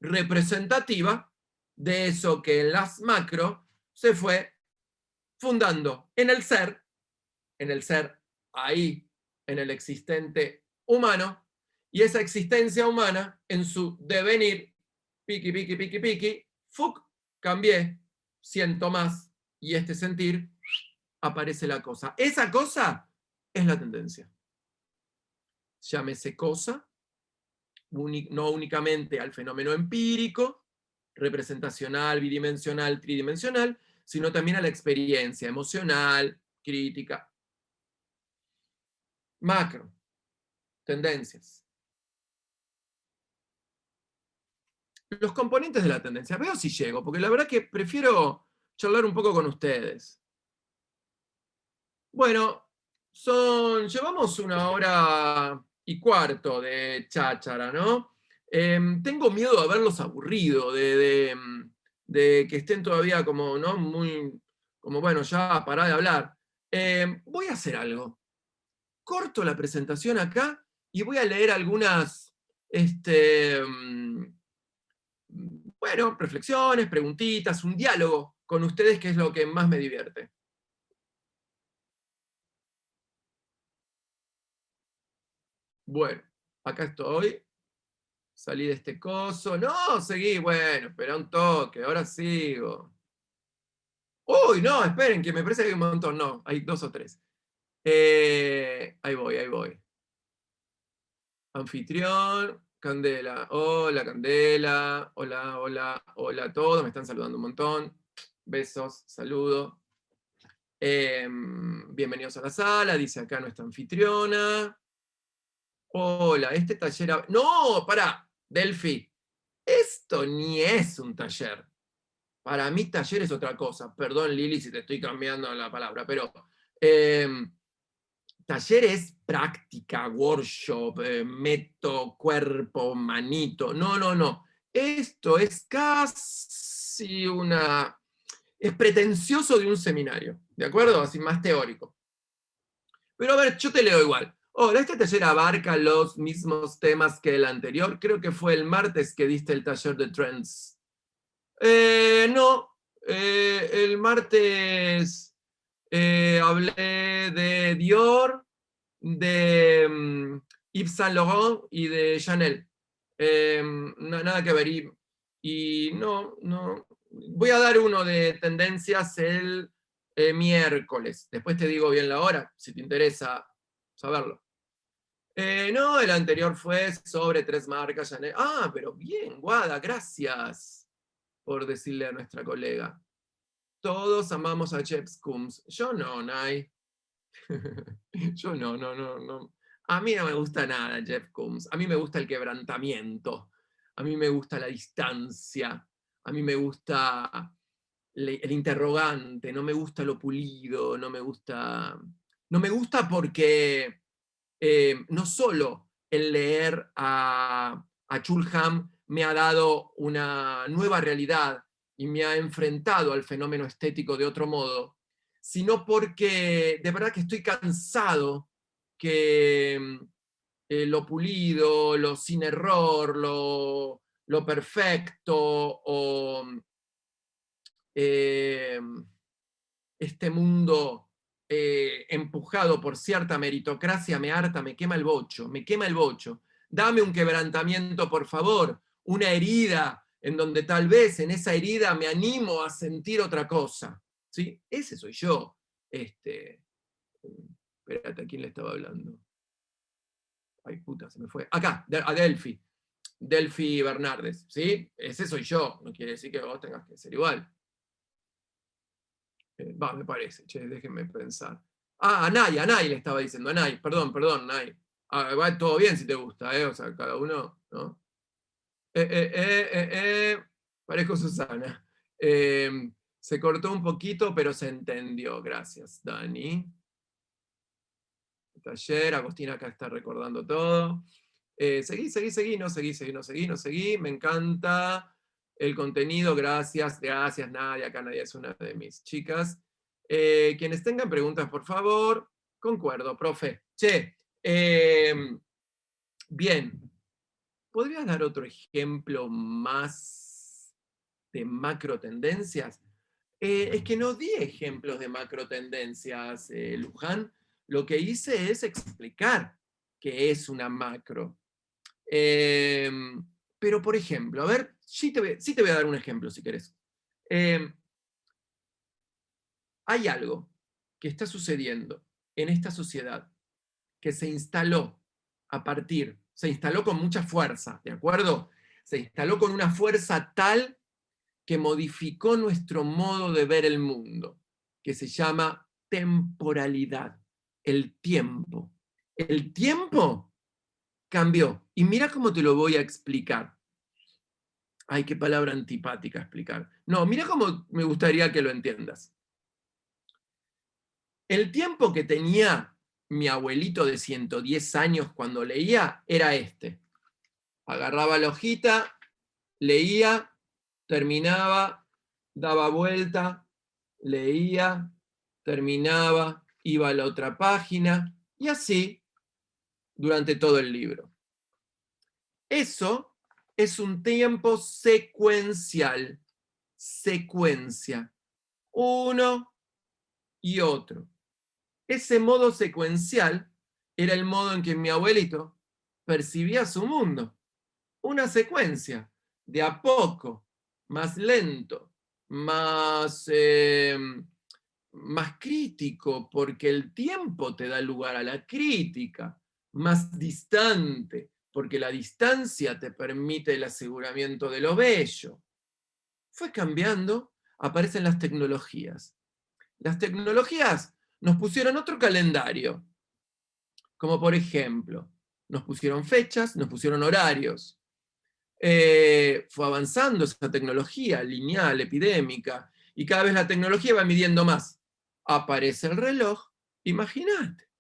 Speaker 1: representativa de eso que en las macro se fue fundando en el ser ahí, en el existente humano, y esa existencia humana en su devenir, piqui, piqui, piqui, piqui, fuc, cambié, siento más, y este sentir, aparece la cosa. Esa cosa es la tendencia. Llámese cosa, no únicamente al fenómeno empírico, representacional, bidimensional, tridimensional, sino también a la experiencia emocional, crítica. Macro, tendencias. Los componentes de la tendencia. Veo si llego, porque la verdad que prefiero charlar un poco con ustedes. Bueno, llevamos 1 hora y cuarto de cháchara, ¿no? Tengo miedo de haberlos aburrido, de que estén todavía como, ¿no? Muy, como, bueno, ya pará de hablar. Voy a hacer algo. Corto la presentación acá y voy a leer algunas, bueno, reflexiones, preguntitas, un diálogo con ustedes, que es lo que más me divierte. Bueno, acá estoy. Salí de este coso. No, seguí, bueno, espera un toque, ahora sigo. Uy, no, esperen, que me parece que hay un montón. No, hay 2 o 3. Ahí voy, ahí voy. Anfitrión, Candela. Hola, Candela. Hola, hola, hola a todos. Me están saludando un montón. Besos, saludo. Bienvenidos a la sala, dice acá nuestra anfitriona. Hola, este taller... No, pará, Delphi. Esto ni es un taller. Para mí taller es otra cosa. Perdón, Lili, si te estoy cambiando la palabra, pero taller es práctica, workshop, método, cuerpo, manito. No, no, no. Esto es casi una... Es pretencioso de un seminario, ¿de acuerdo? Así más teórico. Pero a ver, yo te leo igual. Hola, este taller abarca los mismos temas que el anterior. Creo que fue el martes que diste el taller de Trends. No, el martes hablé de Dior, de Yves Saint Laurent y de Chanel. Nada que ver. Y no, no. Voy a dar uno de tendencias el miércoles. Después te digo bien la hora, si te interesa saberlo. No, el anterior fue sobre 3 marcas Chanel. Ah, pero bien, Guada, gracias por decirle a nuestra colega. Todos amamos a Jeff Koons. Yo no, Nay. Yo no, no, no, no. A mí no me gusta nada Jeff Koons. A mí me gusta el quebrantamiento. A mí me gusta la distancia. A mí me gusta el interrogante. No me gusta lo pulido. No me gusta. No me gusta porque no solo el leer a Chulham me ha dado una nueva realidad y me ha enfrentado al fenómeno estético de otro modo, sino porque de verdad que estoy cansado que lo pulido, lo sin error, lo perfecto, o eh, este mundo empujado por cierta meritocracia me harta, me quema el bocho, me quema el bocho. Dame un quebrantamiento, por favor, una herida en donde tal vez en esa herida me animo a sentir otra cosa. ¿Sí? Ese soy yo. Espérate, ¿a quién le estaba hablando? Ay, puta, se me fue. Acá, a Delphi. Delphi Bernardes, ¿sí? Ese soy yo, no quiere decir que vos tengas que ser igual. Me parece, che, déjenme pensar. Ah, Anay le estaba diciendo, Anay, perdón, Nay. Va todo bien si te gusta, o sea, cada uno, ¿no? Parezco Susana. Se cortó un poquito, pero se entendió. Gracias, Dani. Taller, Agostina acá está recordando todo. Seguí, no seguí. Me encanta el contenido, gracias, Nadia. Acá Nadia es una de mis chicas. Quienes tengan preguntas, por favor. Concuerdo, profe. Che, bien. ¿Podrías dar otro ejemplo más de macro tendencias? Es que no di ejemplos de macro tendencias, Luján. Lo que hice es explicar qué es una macro. Pero, por ejemplo, a ver, sí te voy a dar un ejemplo si querés. Hay algo que está sucediendo en esta sociedad que se instaló se instaló con mucha fuerza, ¿de acuerdo? Se instaló con una fuerza tal que modificó nuestro modo de ver el mundo, que se llama temporalidad, el tiempo. El tiempo cambió. Y mira cómo te lo voy a explicar. Ay, qué palabra antipática explicar. No, mira cómo me gustaría que lo entiendas. El tiempo que tenía mi abuelito de 110 años cuando leía era este. Agarraba la hojita, leía, terminaba, daba vuelta, leía, terminaba, iba a la otra página, y así durante todo el libro. Eso es un tiempo secuencial, secuencia, uno y otro. Ese modo secuencial era el modo en que mi abuelito percibía su mundo. Una secuencia, de a poco, más lento, más crítico, porque el tiempo te da lugar a la crítica, más distante, porque la distancia te permite el aseguramiento de lo bello. Fue cambiando, aparecen las tecnologías. Las tecnologías nos pusieron otro calendario, como por ejemplo, nos pusieron fechas, nos pusieron horarios. Fue avanzando esa tecnología lineal, epidémica, y cada vez la tecnología va midiendo más. Aparece el reloj, imagínate.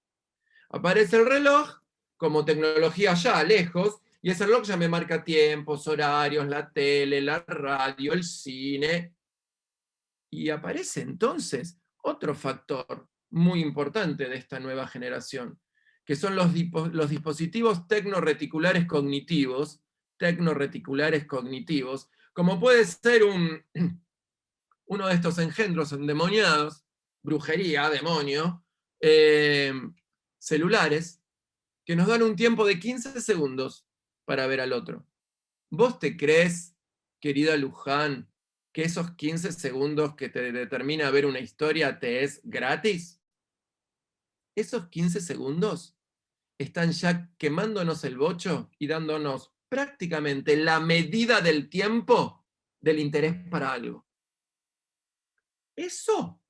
Speaker 1: Aparece el reloj como tecnología ya lejos, y ese reloj ya me marca tiempos, horarios, la tele, la radio, el cine. Y aparece entonces otro factor muy importante de esta nueva generación, que son los dispositivos tecnoreticulares cognitivos, como puede ser uno de estos engendros endemoniados, brujería, demonio, celulares, que nos dan un tiempo de 15 segundos para ver al otro. ¿Vos te crees, querida Luján, que esos 15 segundos que te determina ver una historia te es gratis? Esos 15 segundos están ya quemándonos el bocho y dándonos prácticamente la medida del tiempo del interés para algo. Eso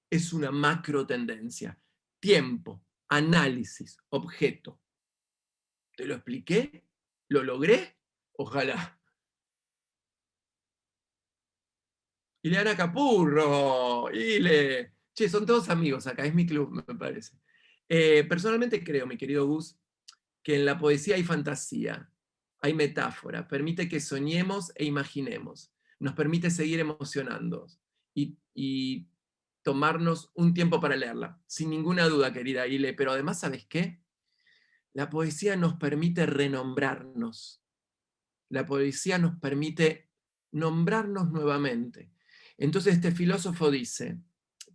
Speaker 1: es una macro tendencia. Tiempo, análisis, objeto. ¿Te lo expliqué? ¿Lo logré? Ojalá. Ileana Capurro, Ile. Che, son todos amigos acá, es mi club, me parece. Personalmente creo, mi querido Gus, que en la poesía hay fantasía, hay metáfora, permite que soñemos e imaginemos, nos permite seguir emocionándonos y tomarnos un tiempo para leerla, sin ninguna duda, querida Ile, pero además, ¿sabes qué? La poesía nos permite renombrarnos, la poesía nos permite nombrarnos nuevamente. Entonces este filósofo dice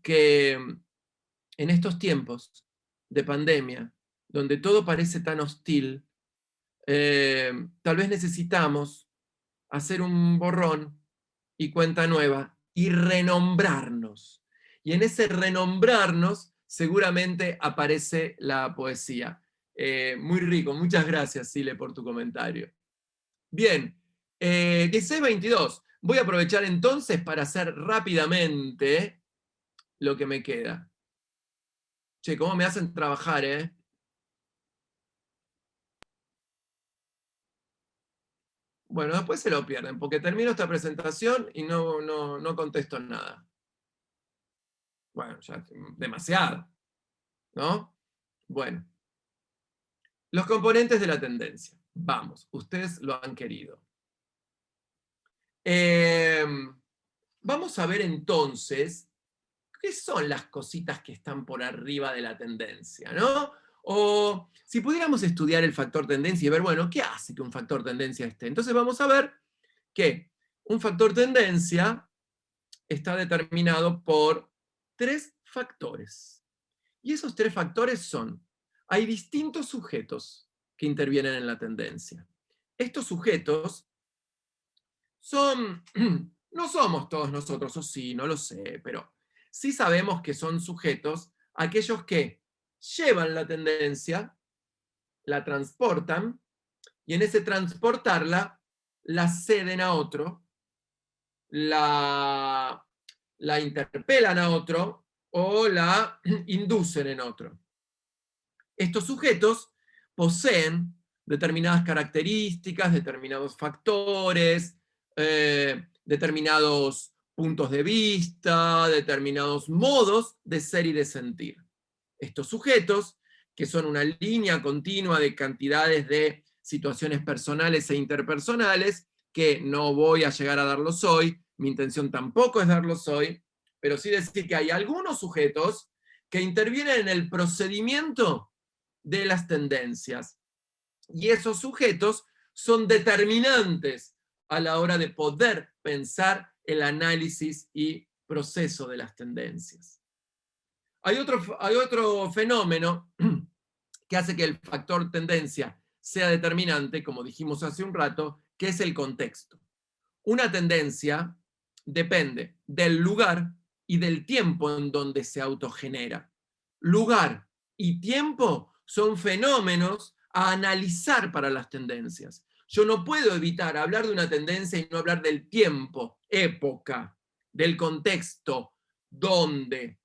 Speaker 1: que en estos tiempos de pandemia, donde todo parece tan hostil, tal vez necesitamos hacer un borrón y cuenta nueva y renombrarnos. Y en ese renombrarnos seguramente aparece la poesía. Muy rico, muchas gracias, Sile, por tu comentario. Bien, 16:22. Voy a aprovechar entonces para hacer rápidamente lo que me queda. Che, cómo me hacen trabajar, ¿eh? Bueno, después se lo pierden, porque termino esta presentación y no contesto nada. Bueno, ya demasiado, ¿no? Bueno, los componentes de la tendencia. Vamos, ustedes lo han querido. Vamos a ver entonces qué son las cositas que están por arriba de la tendencia, ¿no? O si pudiéramos estudiar el factor tendencia y ver, bueno, ¿qué hace que un factor tendencia esté? Entonces vamos a ver que un factor tendencia está determinado por 3 factores. Y esos 3 factores son, hay distintos sujetos que intervienen en la tendencia. Estos sujetos son, no somos todos nosotros, o sí, no lo sé, pero sí sabemos que son sujetos aquellos que llevan la tendencia, la transportan, y en ese transportarla, la ceden a otro, la interpelan a otro o la inducen en otro. Estos sujetos poseen determinadas características, determinados factores, determinados puntos de vista, determinados modos de ser y de sentir. Estos sujetos, que son una línea continua de cantidades de situaciones personales e interpersonales, que no voy a llegar a darlos hoy, mi intención tampoco es darlos hoy, pero sí decir que hay algunos sujetos que intervienen en el procedimiento de las tendencias. Y esos sujetos son determinantes a la hora de poder pensar el análisis y proceso de las tendencias. Hay otro fenómeno que hace que el factor tendencia sea determinante, como dijimos hace un rato, que es el contexto. Una tendencia depende del lugar y del tiempo en donde se autogenera. Lugar y tiempo son fenómenos a analizar para las tendencias. Yo no puedo evitar hablar de una tendencia y no hablar del tiempo, época, del contexto, dónde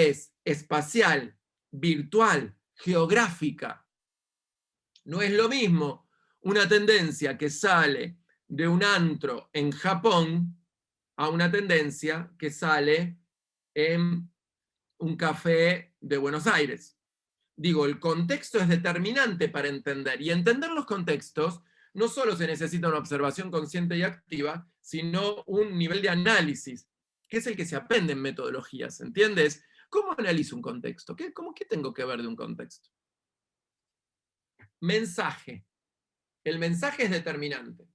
Speaker 1: es espacial, virtual, geográfica. No es lo mismo una tendencia que sale de un antro en Japón a una tendencia que sale en un café de Buenos Aires. Digo, el contexto es determinante para entender, y entender los contextos no solo se necesita una observación consciente y activa, sino un nivel de análisis, que es el que se aprende en metodologías, ¿entiendes? ¿Cómo analizo un contexto? ¿Qué tengo que ver de un contexto? Mensaje. El mensaje es determinante.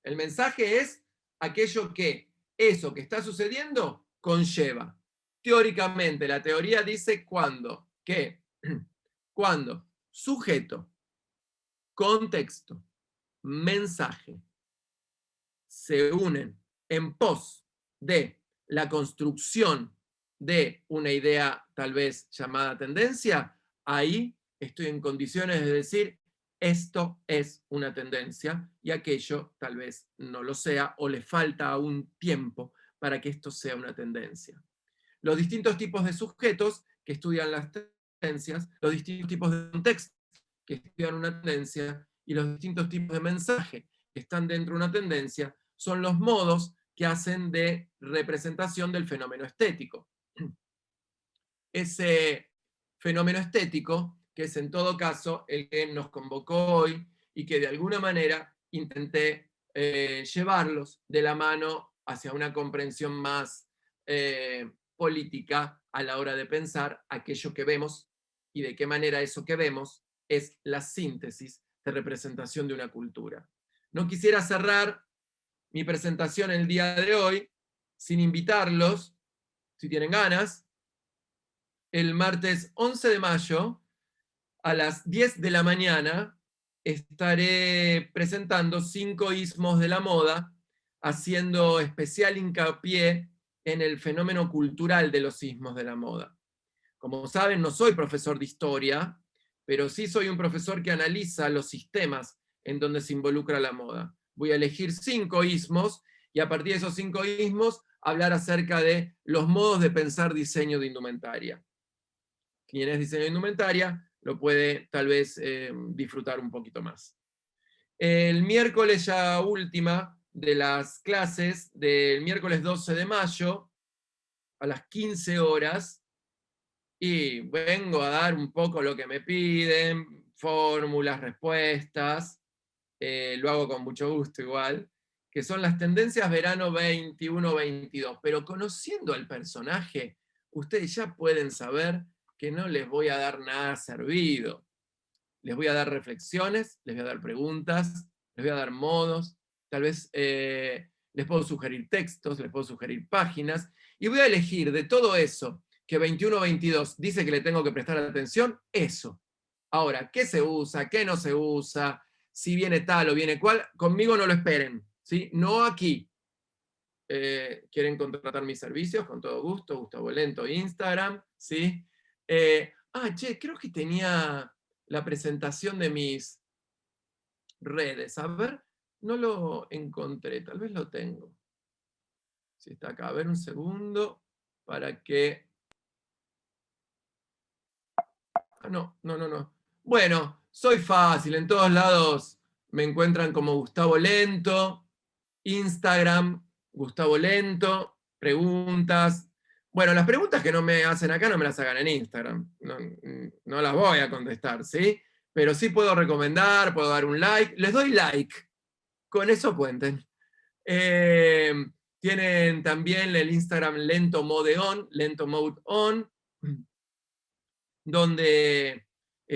Speaker 1: El mensaje es aquello que eso que está sucediendo conlleva. Teóricamente, la teoría dice cuando sujeto, contexto, mensaje se unen en pos de la construcción de una idea tal vez llamada tendencia, ahí estoy en condiciones de decir, esto es una tendencia y aquello tal vez no lo sea o le falta aún tiempo para que esto sea una tendencia. Los distintos tipos de sujetos que estudian las tendencias, los distintos tipos de contextos que estudian una tendencia y los distintos tipos de mensaje que están dentro de una tendencia son los modos que hacen de representación del fenómeno estético. Ese fenómeno estético, que es en todo caso el que nos convocó hoy y que de alguna manera intenté llevarlos de la mano hacia una comprensión más política a la hora de pensar aquello que vemos y de qué manera eso que vemos es la síntesis de representación de una cultura. No quisiera cerrar mi presentación el día de hoy sin invitarlos, si tienen ganas, el martes 11 de mayo a las 10 de la mañana estaré presentando 5 ismos de la moda, haciendo especial hincapié en el fenómeno cultural de los ismos de la moda. Como saben, no soy profesor de historia, pero sí soy un profesor que analiza los sistemas en donde se involucra la moda. Voy a elegir 5 ismos, y a partir de esos 5 ismos, hablar acerca de los modos de pensar diseño de indumentaria. Quien es diseño de indumentaria lo puede tal vez disfrutar un poquito más. El miércoles ya última de las clases, del miércoles 12 de mayo, a las 15 horas, y vengo a dar un poco lo que me piden, fórmulas, respuestas, lo hago con mucho gusto igual, que son las tendencias verano 21-22, pero conociendo al personaje, ustedes ya pueden saber que no les voy a dar nada servido. Les voy a dar reflexiones, les voy a dar preguntas, les voy a dar modos, tal vez les puedo sugerir textos, les puedo sugerir páginas, y voy a elegir de todo eso que 21-22 dice que le tengo que prestar atención, eso. Ahora, ¿qué se usa? ¿Qué no se usa? Si viene tal o viene cual, conmigo no lo esperen, ¿sí? No aquí. Quieren contratar mis servicios, con todo gusto, Gustavo Lento, Instagram, ¿sí? Che, creo que tenía la presentación de mis redes. A ver, no lo encontré, tal vez lo tengo. Si está acá, a ver un segundo, para que... no. Bueno, soy fácil, en todos lados me encuentran como Gustavo Lento, Instagram, Gustavo Lento, preguntas. Bueno, las preguntas que no me hacen acá no me las hagan en Instagram. No las voy a contestar, ¿sí? Pero sí puedo recomendar, puedo dar un like. Les doy like. Con eso cuenten. Tienen también el Instagram Lento Mode On, donde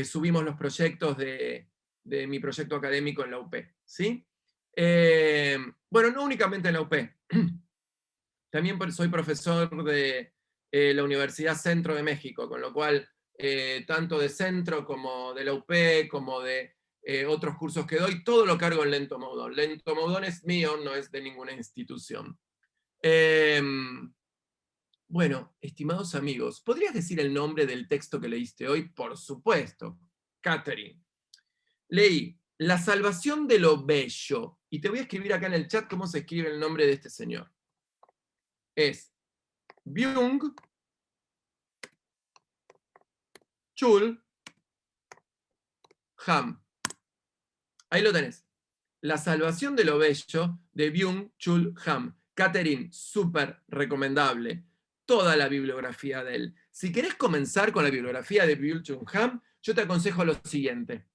Speaker 1: subimos los proyectos de mi proyecto académico en la UP, ¿sí? Bueno, no únicamente en la UP. También soy profesor de la Universidad Centro de México, con lo cual, tanto de Centro como de la UP, como de otros cursos que doy, todo lo cargo en Lento Mode On. Lento Mode On es mío, no es de ninguna institución. Bueno, estimados amigos, ¿podrías decir el nombre del texto que leíste hoy? Por supuesto, Catherine. Leí La salvación de lo bello, y te voy a escribir acá en el chat cómo se escribe el nombre de este señor. Es Byung-Chul Han. Ahí lo tenés. La salvación de lo bello de Byung-Chul Han. Catherine, súper recomendable. Toda la bibliografía de él. Si querés comenzar con la bibliografía de Byung-Chul Han, yo te aconsejo lo siguiente.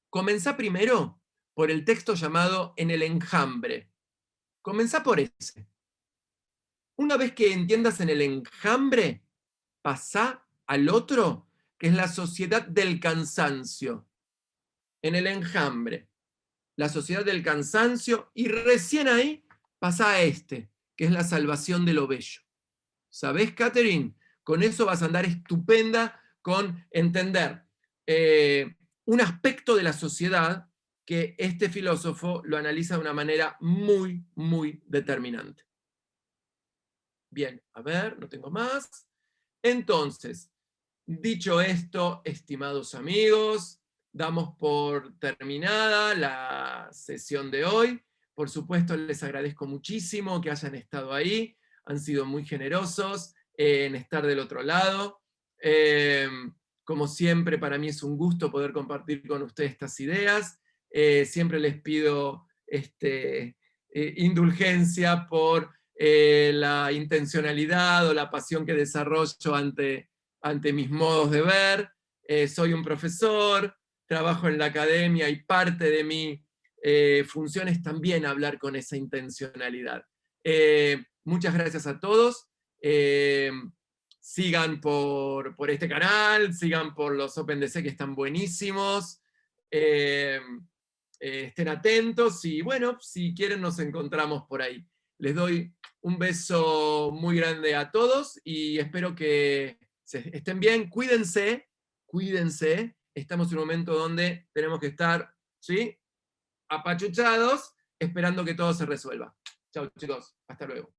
Speaker 1: Comenzá primero por el texto llamado En el enjambre. Comenzá por ese. Una vez que entiendas En el enjambre, pasá al otro, que es la sociedad del cansancio. En el enjambre, la sociedad del cansancio, y recién ahí pasá a este, que es la salvación de lo bello. ¿Sabés, Catherine? Con eso vas a andar estupenda con entender un aspecto de la sociedad que este filósofo lo analiza de una manera muy, muy determinante. Bien, a ver, no tengo más. Entonces, dicho esto, estimados amigos, damos por terminada la sesión de hoy. Por supuesto, les agradezco muchísimo que hayan estado ahí. Han sido muy generosos en estar del otro lado. Como siempre, para mí es un gusto poder compartir con ustedes estas ideas. Siempre les pido indulgencia por la intencionalidad o la pasión que desarrollo ante mis modos de ver. Soy un profesor, trabajo en la academia y parte de mi función es también hablar con esa intencionalidad. Muchas gracias a todos. Sigan por este canal, sigan por los OpenDC que están buenísimos. Estén atentos y bueno, si quieren nos encontramos por ahí. Les doy un beso muy grande a todos y espero que estén bien. Cuídense, cuídense. Estamos en un momento donde tenemos que estar, ¿sí?, apachuchados, esperando que todo se resuelva. Chao, chicos. Hasta luego.